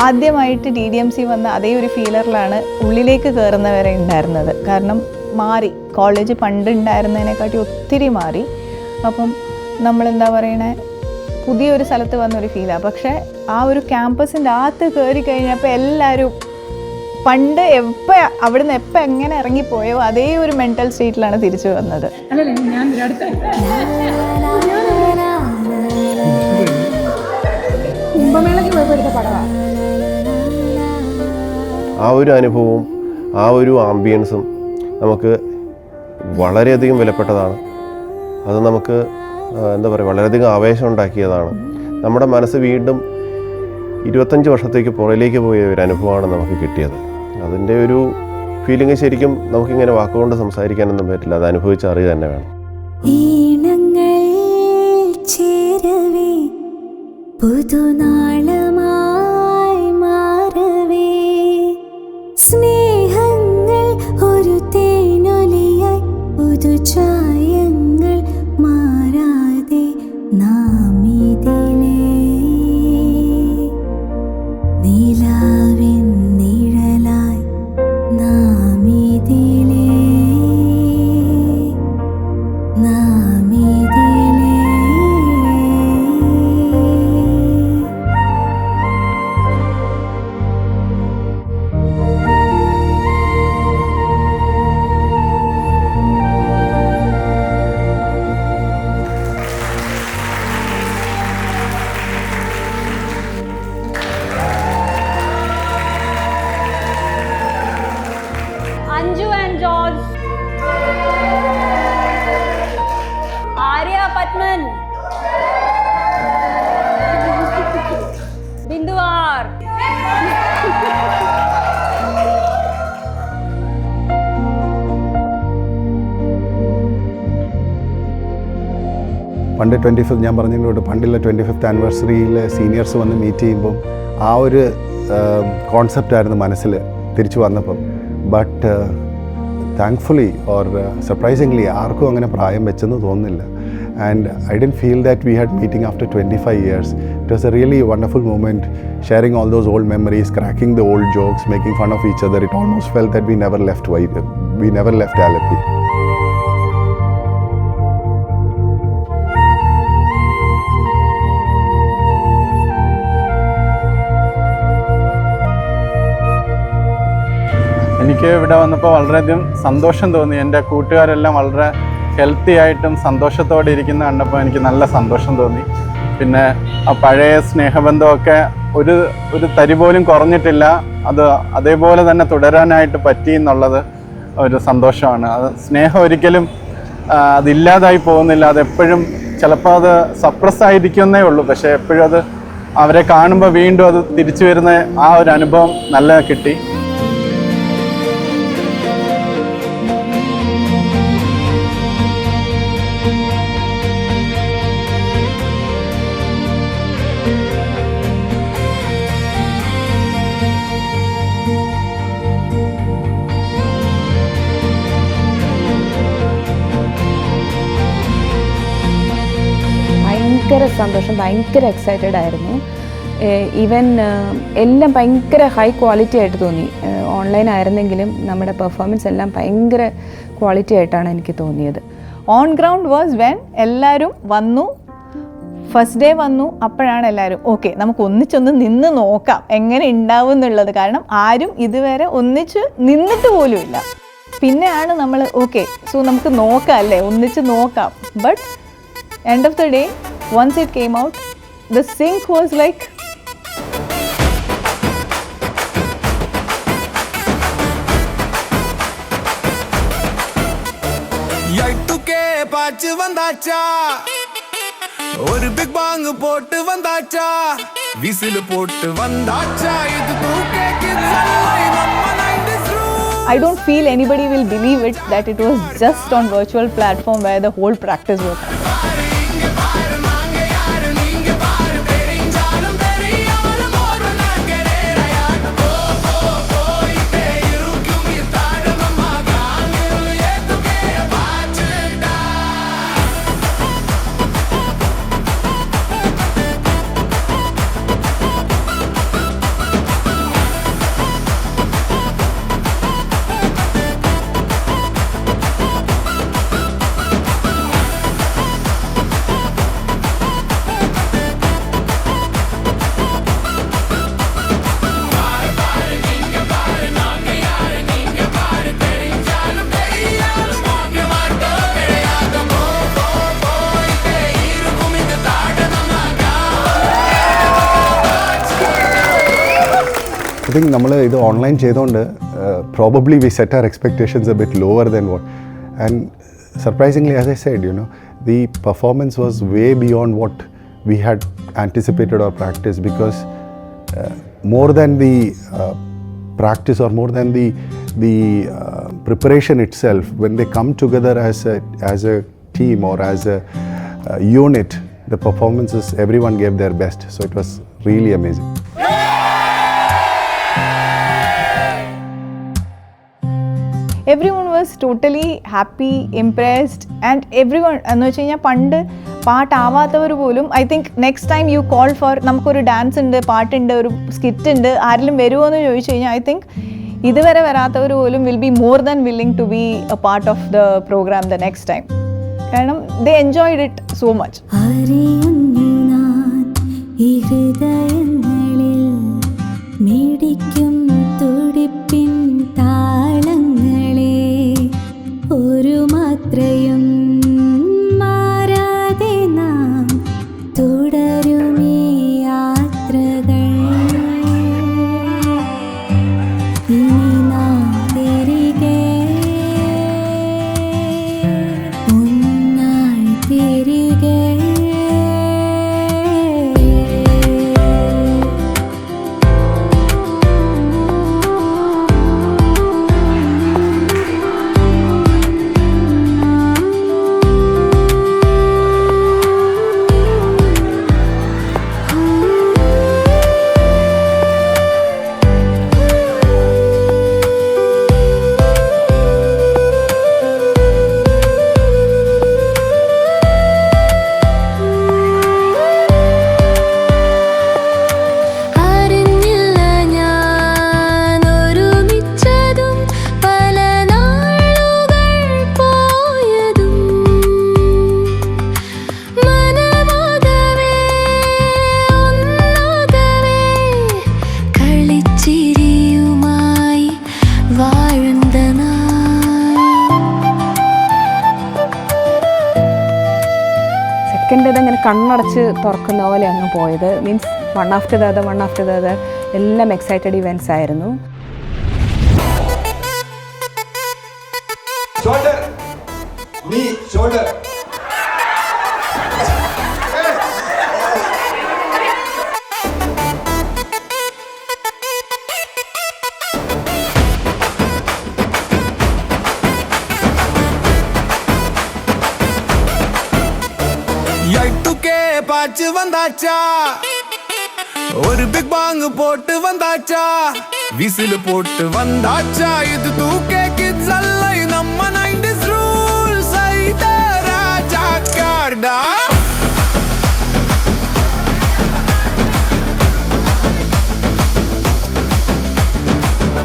ആദ്യമായിട്ട് TDMC വന്ന അതേ ഒരു ഫീലറിലാണ് ഉള്ളിലേക്ക് കയറുന്നവരെ ഉണ്ടായിരുന്നത്. കാരണം മാറി, കോളേജ് പണ്ട് ഉണ്ടായിരുന്നതിനെക്കാട്ടി ഒത്തിരി മാറി. അപ്പം നമ്മളെന്താ പറയണേ, പുതിയൊരു സ്ഥലത്ത് വന്നൊരു ഫീലാണ്. പക്ഷേ ആ ഒരു ക്യാമ്പസിൻ്റെ അകത്ത് കയറി കഴിഞ്ഞപ്പോൾ എല്ലാവരും പണ്ട് എപ്പോൾ അവിടുന്ന് എപ്പോൾ എങ്ങനെ ഇറങ്ങിപ്പോയോ അതേ ഒരു മെൻ്റൽ സ്റ്റേറ്റിലാണ് തിരിച്ചു വന്നത്. ആ ഒരു അനുഭവവും ആ ഒരു ആംബിയൻസും നമുക്ക് വളരെയധികം വിലപ്പെട്ടതാണ്. അത് നമുക്ക് എന്താ പറയുക, വളരെയധികം ആവേശം ഉണ്ടാക്കിയതാണ്. നമ്മുടെ മനസ്സ് വീണ്ടും 25 വർഷത്തേക്ക് പുറയിലേക്ക് പോയ ഒരു അനുഭവമാണ് നമുക്ക് കിട്ടിയത്. അതിൻ്റെ ഒരു ഫീലിംഗ് ശരിക്കും നമുക്കിങ്ങനെ വാക്കുകൊണ്ട് സംസാരിക്കാനൊന്നും പറ്റില്ല, അത് അനുഭവിച്ചറിയുക തന്നെ വേണം. ഈണങ്ങൾ ചേരവേ പുതുനാളമായി മാറവേ സ്നേഹങ്ങൾ ഒരു തേനൊലിയായി പുതുചായങ്ങൾ മാറാതെ നാമിതിലേ നിലാവിൻ നിഴലായി നാമിതിലേ നാമിതിലേ. Anju and George. Arya Patman. Binduar. പണ്ട് 25th ഞാൻ പറഞ്ഞതിനോട് പണ്ടുള്ള 25th ആനിവേഴ്സറിയിൽ സീനിയേഴ്സ് വന്ന് മീറ്റ് ചെയ്യുമ്പം ആ ഒരു കോൺസെപ്റ്റായിരുന്നു മനസ്സിൽ തിരിച്ചു വന്നപ്പം. ബട്ട് താങ്ക്ഫുള്ളി ഓർ സർപ്രൈസിംഗ്ലി ആർക്കും അങ്ങനെ പ്രായം വെച്ചെന്ന് തോന്നുന്നില്ല. And I didn't feel that we had meeting after 25 years. It was a really wonderful moment, sharing all those old memories, cracking the old jokes, making fun of each other. It almost felt that we never left Alleppey. എനിക്ക് ഇവിടെ വന്നപ്പോൾ വളരെയധികം സന്തോഷം തോന്നി. എൻ്റെ കൂട്ടുകാരെല്ലാം വളരെ healthy ആയിട്ടും സന്തോഷത്തോടെ ഇരിക്കുന്ന കണ്ടപ്പോൾ എനിക്ക് നല്ല സന്തോഷം തോന്നി. പിന്നെ ആ പഴയ സ്നേഹബന്ധമൊക്കെ ഒരു തരി പോലും കുറഞ്ഞിട്ടില്ല. അത് അതേപോലെ തന്നെ തുടരാനായിട്ട് പറ്റി എന്നുള്ളത് ഒരു സന്തോഷമാണ്. അത് സ്നേഹം ഒരിക്കലും അതില്ലാതായി പോകുന്നില്ല. അതെപ്പോഴും ചിലപ്പോൾ അത് സപ്രസ് ആയിരിക്കുന്നേ ഉള്ളൂ, പക്ഷേ എപ്പോഴും അത് അവരെ കാണുമ്പോൾ വീണ്ടും അത് തിരിച്ചു വരുന്ന ആ ഒരു അനുഭവം നല്ല കിട്ടി. ഭയങ്കര സന്തോഷം, ഭയങ്കര എക്സൈറ്റഡ് ആയിരുന്നു. ഈവൻ എല്ലാം ഭയങ്കര ഹൈ ക്വാളിറ്റി ആയിട്ട് തോന്നി. ഓൺലൈൻ ആയിരുന്നെങ്കിലും നമ്മുടെ പെർഫോമൻസ് എല്ലാം ഭയങ്കര ക്വാളിറ്റി ആയിട്ടാണ് എനിക്ക് തോന്നിയത്. ഓൺ ഗ്രൗണ്ട് വാസ് വെൻ എല്ലാവരും വന്നു, ഫസ്റ്റ് ഡേ വന്നു. അപ്പോഴാണ് എല്ലാവരും ഓക്കെ നമുക്ക് ഒന്നിച്ചൊന്ന് നിന്ന് നോക്കാം എങ്ങനെ ഉണ്ടാവും എന്നുള്ളത്. കാരണം ആരും ഇതുവരെ ഒന്നിച്ച് നിന്നിട്ട് പോലുമില്ല. പിന്നെയാണ് നമ്മൾ ഓക്കെ സോ നമുക്ക് നോക്കാം അല്ലേ, ഒന്നിച്ച് നോക്കാം. But end of the day, once it came out, the sync was like யட்டுக்கே பாச்சு வந்தாச்சா, ஒரு பிக் பாங் போட்டு வந்தாச்சா, விசில் போட்டு வந்தாச்சா, இது தூக்கே கிட்ஸல்லை நம்ம 90s roots. I don't feel anybody will believe it that it was just on virtual platform where the whole practice was happening. think നമ്മൾ ഇത് ഓൺലൈൻ ചെയ്തുകൊണ്ട് probably we set our expectations a bit lower than what, and surprisingly, as I said, the performance was way beyond what we had anticipated or practiced, because more than the practice or more than the preparation itself, when they come together as a team or as a unit, the performances, everyone gave their best, so it was really amazing. Every one was totally happy, impressed, and every one എന്ന് വെച്ച് കഴിഞ്ഞാൽ പണ്ട് പാട്ടാവാത്തവർ പോലും I think next time you call for നമുക്കൊരു dance ഉണ്ട്, പാട്ടുണ്ട്, ഒരു സ്കിറ്റ് ഉണ്ട്, ആരെങ്കിലും വരുമോ എന്ന് ചോദിച്ചു കഴിഞ്ഞാൽ ഐ തിങ്ക് ഇതുവരെ വരാത്തവർ പോലും will be more than willing to be a part of the programme the next time. കാരണം they enjoyed it so much. മിടിക്കും തുടിപ്പിൻ താളങ്ങളെ ഒരു മാത്രയും മാറാതെ നാം തുടരുമീ യാത്രകൾ. ഇനി നാം തിരികെ ഒന്നായി തിരികെ. ഇതങ്ങനെ കണ്ണടച്ച് തുറക്കുന്ന പോലെ അങ്ങ് പോയത്. Means one after the other എല്ലാം എക്സൈറ്റഡ് ഇവൻറ്റ്സ് ആയിരുന്നു. பாச்சு வந்தாச்சா, ஒரு பிக் பாங் போட்டு வந்தாச்சா, விசில் போட்டு வந்தாச்சா, இது தூக்கே கிட்ஸ் அல்ல நம்ம 90s ரூல்ஸ் ஐத ராஜா கார்டா.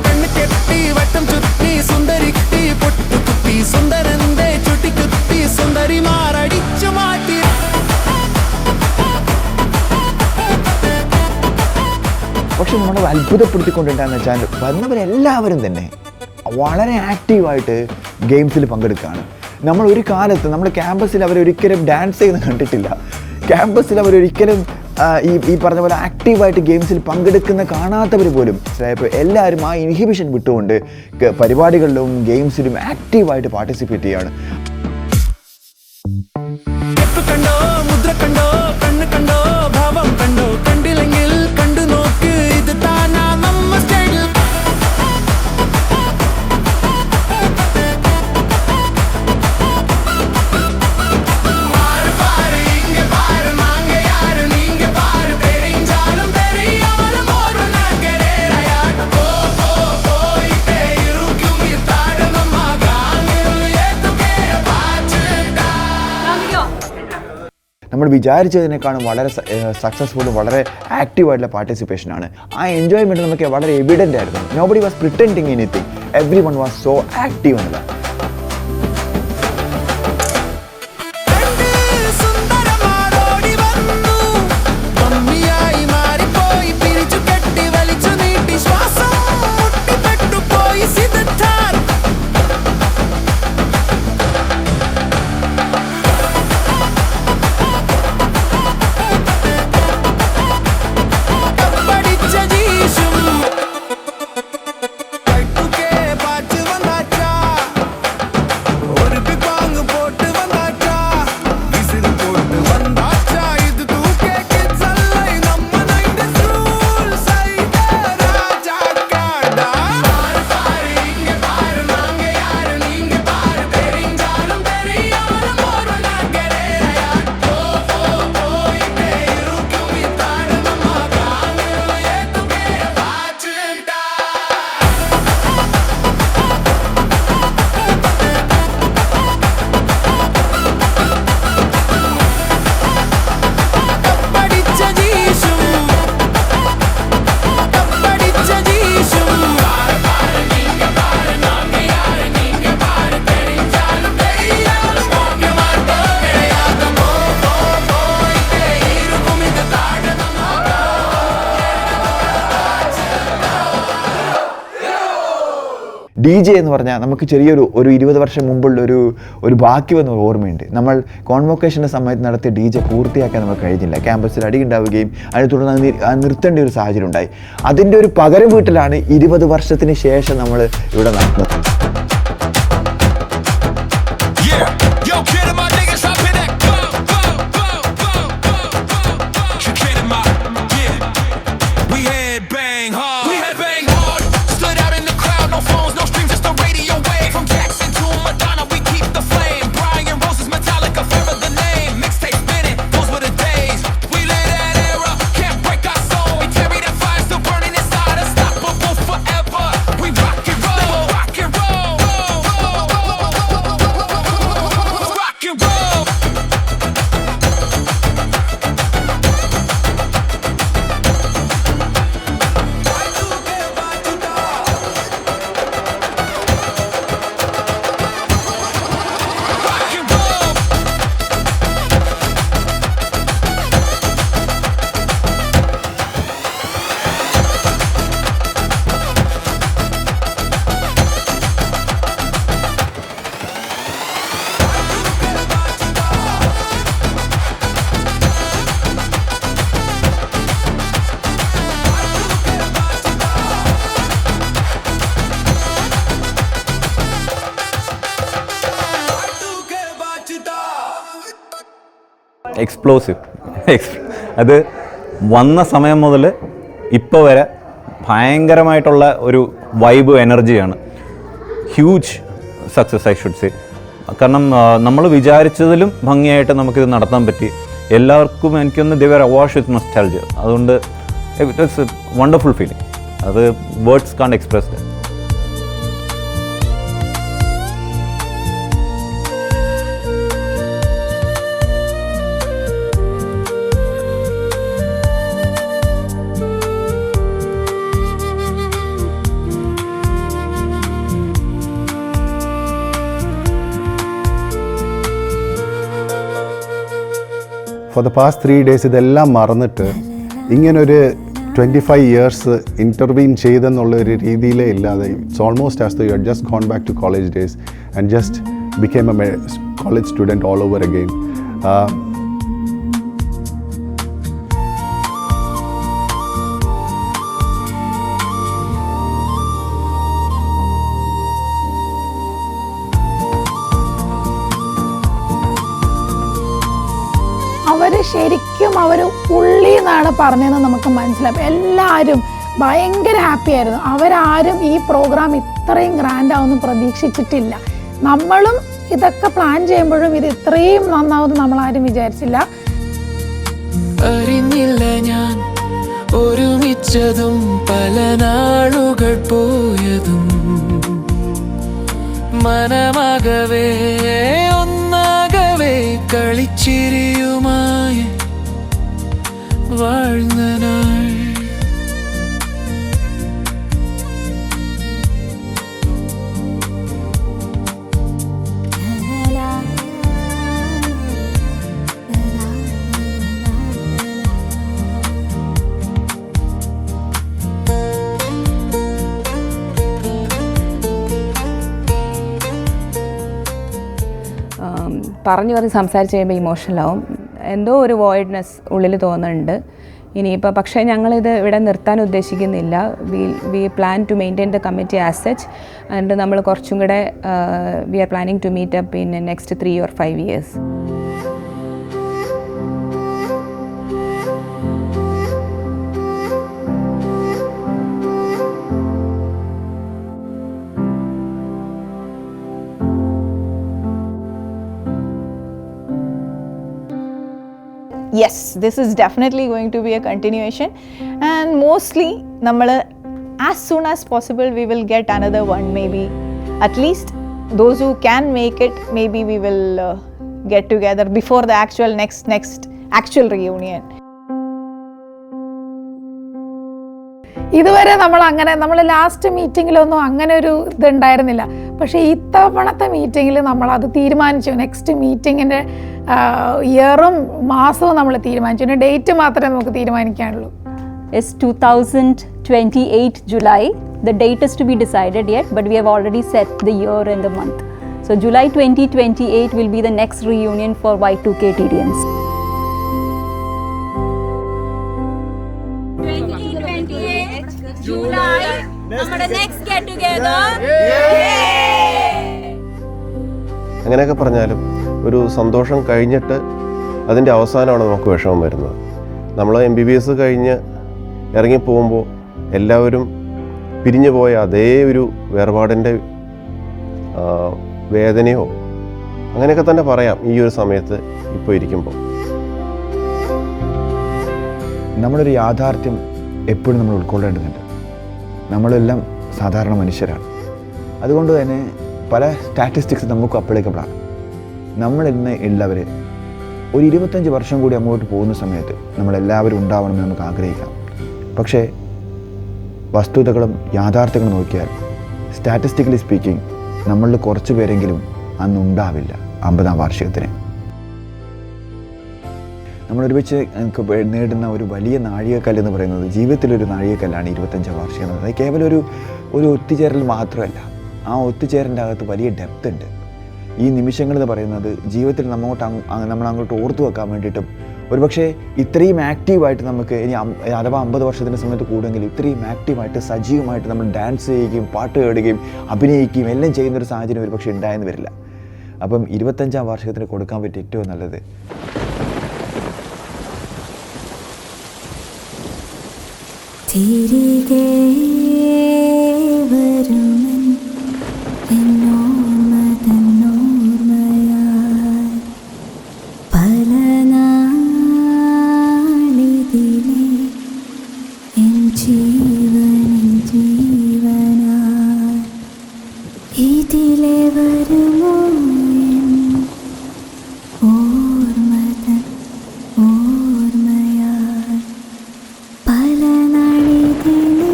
கண்ணு கெட்டி வட்டம் சுத்தி சுந்தரி குட்டி பொட்டு குத்தி சுந்தரந்தே சுட்டி குத்தி சுந்தரி மாரடிச்சு மாட்டி. പക്ഷെ നമ്മളെ അത്ഭുതപ്പെടുത്തിക്കൊണ്ടിട്ടുണ്ടെന്ന് വെച്ചാൽ വന്നവരെല്ലാവരും തന്നെ വളരെ ആക്റ്റീവായിട്ട് ഗെയിംസിൽ പങ്കെടുക്കുകയാണ്. നമ്മൾ ഒരു കാലത്ത് നമ്മൾ ക്യാമ്പസിൽ അവരൊരിക്കലും ഡാൻസ് ചെയ്യുന്നത് കണ്ടിട്ടില്ല. ക്യാമ്പസിൽ അവരൊരിക്കലും ഈ പറഞ്ഞ പോലെ ആക്റ്റീവായിട്ട് ഗെയിംസിൽ പങ്കെടുക്കുന്ന കാണാത്തവർ പോലും. ഇപ്പോൾ എല്ലാവരും ആ ഇൻഹിബിഷൻ വിട്ടുകൊണ്ട് പരിപാടികളിലും ഗെയിംസിലും ആക്റ്റീവായിട്ട് പാർട്ടിസിപ്പേറ്റ് ചെയ്യുകയാണ്. കണ്ടോ മുദ്ര കണ്ടോ കണ്ണ് കണ്ടോ ഭാവം കണ്ടോ കണ്ടില്ലെങ്കിൽ കണ്ടു നോക്ക് ഇത് താനാ നമ്മ സ്റ്റൈൽ. നമ്മൾ വിചാരിച്ചതിനേക്കാളും വളരെ സക്സസ്ഫുള്ളും വളരെ ആക്റ്റീവായിട്ടുള്ള പാർട്ടിസിപ്പേഷനാണ്. ആ എൻജോയ്മെൻറ്റ് നമുക്ക് വളരെ എവിഡൻ്റ് ആയിരുന്നു. Nobody was pretending anything, every one was so active എന്നുള്ളത്. DJ എന്ന് പറഞ്ഞാൽ നമുക്ക് ചെറിയൊരു 20 വർഷം മുമ്പുള്ള ഒരു ബാക്കി വന്ന ഓർമ്മയുണ്ട്. നമ്മൾ കോൺവൊക്കേഷൻ്റെ സമയത്ത് നടത്തിയ DJ പൂർത്തിയാക്കാൻ നമുക്ക് കഴിഞ്ഞില്ല. ക്യാമ്പസിൽ അടി ഉണ്ടാവുകയും അതിനെ തുടർന്ന് നിർത്തേണ്ട ഒരു സാഹചര്യം ഉണ്ടായി. അതിൻ്റെ ഒരു പകരം വീട്ടിലാണ് 20 വർഷത്തിന് ശേഷം നമ്മൾ ഇവിടെ നടത്തുന്നത്. എക്സ്പ്ലോസീവ്. അത് വന്ന സമയം മുതൽ ഇപ്പോൾ വരെ ഭയങ്കരമായിട്ടുള്ള ഒരു വൈബ് എനർജിയാണ്. Huge success I should say. കാരണം നമ്മൾ വിചാരിച്ചതിലും ഭംഗിയായിട്ട് നമുക്കിത് നടത്താൻ പറ്റി. എല്ലാവർക്കും എനിക്കൊന്ന് ദേ വെർ അവാഷ് വിത്ത് നൊസ്റ്റാൾജിയ. അതുകൊണ്ട് it was A wonderful feeling. അത് വേർഡ്സ് കാണ്ട് express that. For the past 3 days ഇതെല്ലാം മറന്നിട്ട് ഇങ്ങനൊരു 25 years ഇൻ്റർവീൻ ചെയ്തെന്നുള്ളൊരു രീതിയിലേ ഇല്ലാതെ it's almost as though you had just gone back to college days and just became a college student all over again. അവർ ശരിക്കും അവർ ഉള്ളി എന്നാണ് പറഞ്ഞതെന്ന് നമുക്ക് മനസ്സിലാവും. എല്ലാവരും ഭയങ്കര ഹാപ്പി ആയിരുന്നു. അവരാരും ഈ പ്രോഗ്രാം ഇത്രയും ഗ്രാൻഡാവുമെന്ന് പ്രതീക്ഷിച്ചിട്ടില്ല. നമ്മളും ഇതൊക്കെ പ്ലാൻ ചെയ്യുമ്പോഴും ഇത് ഇത്രയും നന്നാവുമെന്ന് നമ്മളാരും വിചാരിച്ചില്ല. അറിഞ്ഞില്ല ഞാൻ ഒരുമിച്ചതും പല നാളുകൾ പോയതും മനമാകവേ ഒന്നാകവേ കളിച്ചിരിയുമായി வாழ்ந்த நாள். പറഞ്ഞു സംസാരിച്ച് കഴിയുമ്പോൾ ഇമോഷണലാവും. എന്തോ ഒരു വോയിഡ്നെസ് ഉള്ളിൽ തോന്നുന്നുണ്ട്. ഇനിയിപ്പോൾ പക്ഷേ ഞങ്ങളിത് ഇവിടെ നിർത്താൻ ഉദ്ദേശിക്കുന്നില്ല. We plan to maintain the committee as such. And നമ്മൾ കുറച്ചും കൂടെ we are planning to meet up in next 3 or 5 years. Yes, this is definitely going to be a continuation, and mostly nammal as soon as possible we will get another one. Maybe at least those who can make it, maybe we will get together before the actual next actual reunion. ഇതുവരെ നമ്മൾ last മീറ്റിങ്ങിലൊന്നും അങ്ങനെ ഒരു ഇതുണ്ടായിരുന്നില്ല. പക്ഷേ ഇത്തവണത്തെ മീറ്റിങ്ങിൽ നമ്മളത് തീരുമാനിച്ചു. Next മീറ്റിങ്ങിൻ്റെ ഇയറും മാസവും നമ്മൾ തീരുമാനിച്ചു. പിന്നെ ഡേറ്റ് മാത്രമേ നമുക്ക് തീരുമാനിക്കാനുള്ളൂ. It's 2028 July. The date is to be decided yet, but we have already set the year and the month. So July 2028 will be the next reunion for Y2K TDMs. 2028 July നമ്മുടെ next get together. അങ്ങനെയൊക്കെ പറഞ്ഞാലും ഒരു സന്തോഷം കഴിഞ്ഞിട്ട് അതിൻ്റെ അവസാനമാണ് നമുക്ക് വിഷമം വരുന്നത്. നമ്മൾ MBBS കഴിഞ്ഞ് ഇറങ്ങിപ്പോകുമ്പോൾ എല്ലാവരും പിരിഞ്ഞു പോയ അതേ ഒരു വേർപാടിൻ്റെ വേദനയോ അങ്ങനെയൊക്കെ തന്നെ പറയാം ഈ ഒരു സമയത്ത് ഇപ്പോൾ ഇരിക്കുമ്പോൾ. നമ്മളൊരു യാഥാർത്ഥ്യം എപ്പോഴും നമ്മൾ ഉൾക്കൊള്ളേണ്ടതുണ്ട്. നമ്മളെല്ലാം സാധാരണ മനുഷ്യരാണ്. അതുകൊണ്ട് തന്നെ പല സ്റ്റാറ്റിസ്റ്റിക്സ് നമുക്ക് അപ്ലിക്കബിളാണ്. നമ്മളിന്ന് ഉള്ളവർ ഒരു 25 വർഷം കൂടി അങ്ങോട്ട് പോകുന്ന സമയത്ത് നമ്മളെല്ലാവരും ഉണ്ടാവണമെന്ന് നമുക്ക് ആഗ്രഹിക്കാം. പക്ഷേ വസ്തുതകളും യാഥാർത്ഥ്യങ്ങളും നോക്കിയാൽ സ്റ്റാറ്റിസ്റ്റിക്കലി സ്പീക്കിംഗ് നമ്മളിൽ കുറച്ച് പേരെങ്കിലും അന്നുണ്ടാവില്ല 50ാം വാർഷികത്തിന്. നമ്മളൊരുമിച്ച് നേടുന്ന ഒരു വലിയ നാഴികക്കല്ലെന്ന് പറയുന്നത് ജീവിതത്തിലൊരു നാഴികക്കല്ലാണ് 25ാം വാർഷികം എന്ന് പറയുന്നത്. കേവലം ഒരു ഒത്തുചേരൽ മാത്രമല്ല, ആ ഒത്തുചേരലിൻ്റെ അകത്ത് വലിയ ഡെപ്ത് ഉണ്ട്. ഈ നിമിഷങ്ങൾ എന്ന് പറയുന്നത് ജീവിതത്തിൽ നമ്മളങ്ങോട്ട് ഓർത്തു വെക്കാൻ വേണ്ടിയിട്ടും ഒരുപക്ഷെ ഇത്രയും ആക്റ്റീവായിട്ട് നമുക്ക് ഇനി അഥവാ 50 വർഷത്തിൻ്റെ സമയത്ത് കൂടുതലെങ്കിൽ ഇത്രയും ആക്റ്റീവായിട്ട് സജീവമായിട്ട് നമ്മൾ ഡാൻസ് ചെയ്യുകയും പാട്ട് കേടുകയും അഭിനയിക്കുകയും എല്ലാം ചെയ്യുന്നൊരു സാഹചര്യം ഒരുപക്ഷെ ഉണ്ടായെന്ന് വരില്ല. അപ്പം 25ാം വാർഷികത്തിന് കൊടുക്കാൻ പറ്റിയ ഏറ്റവും നല്ലത് തിരികെ വരുമൻ എന്നോർമ്മതന്നോർമ്മയായി പല നാളിതിലെ എൻ ജീവനിൽ ജീവനായി ഇതിലെ വരുമോ എൻ ഓർമ്മതൻ ഓർമ്മയായി പല നാളിതിലെ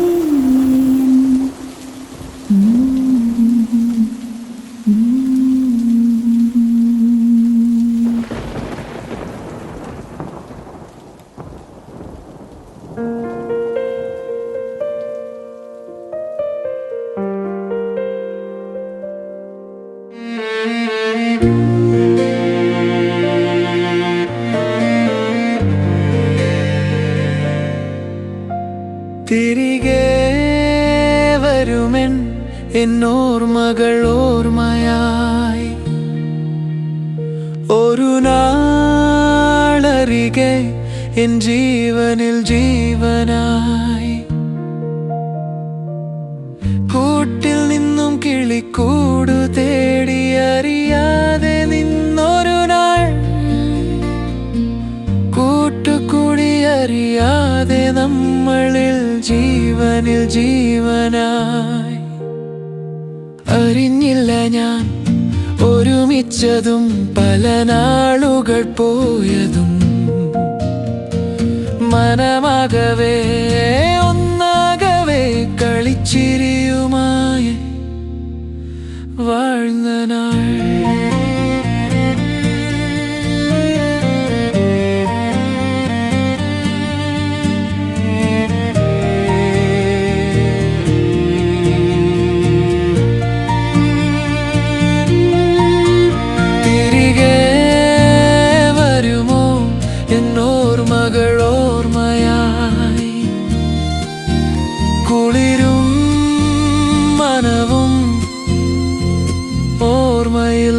തിരികെ വരുമെൻ എന്നോർമ്മകൾ ഓർമ്മയായി ഒരു നാളരികെ എൻ ജീവനിൽ ജീവനായി കൂട്ടിൽ നിന്നും കിളിക്കൂടു തേടി അറിയാതെ നിന്നൊരു നാൾ കൂട്ടുകൂടി അറിയാതെ നമ്മളിൽ ജീവനിൽ ജീവനായി അറിഞ്ഞില്ല ഞാൻ ഒരുമിച്ചതും പല നാളുകൾ പോയതും മനമാകവേ ഒന്നാകവേ കളിച്ചിരിയുമായി வாழ்ந்த നാൾ കുളിരും മനവും ഓർമ്മയിൽ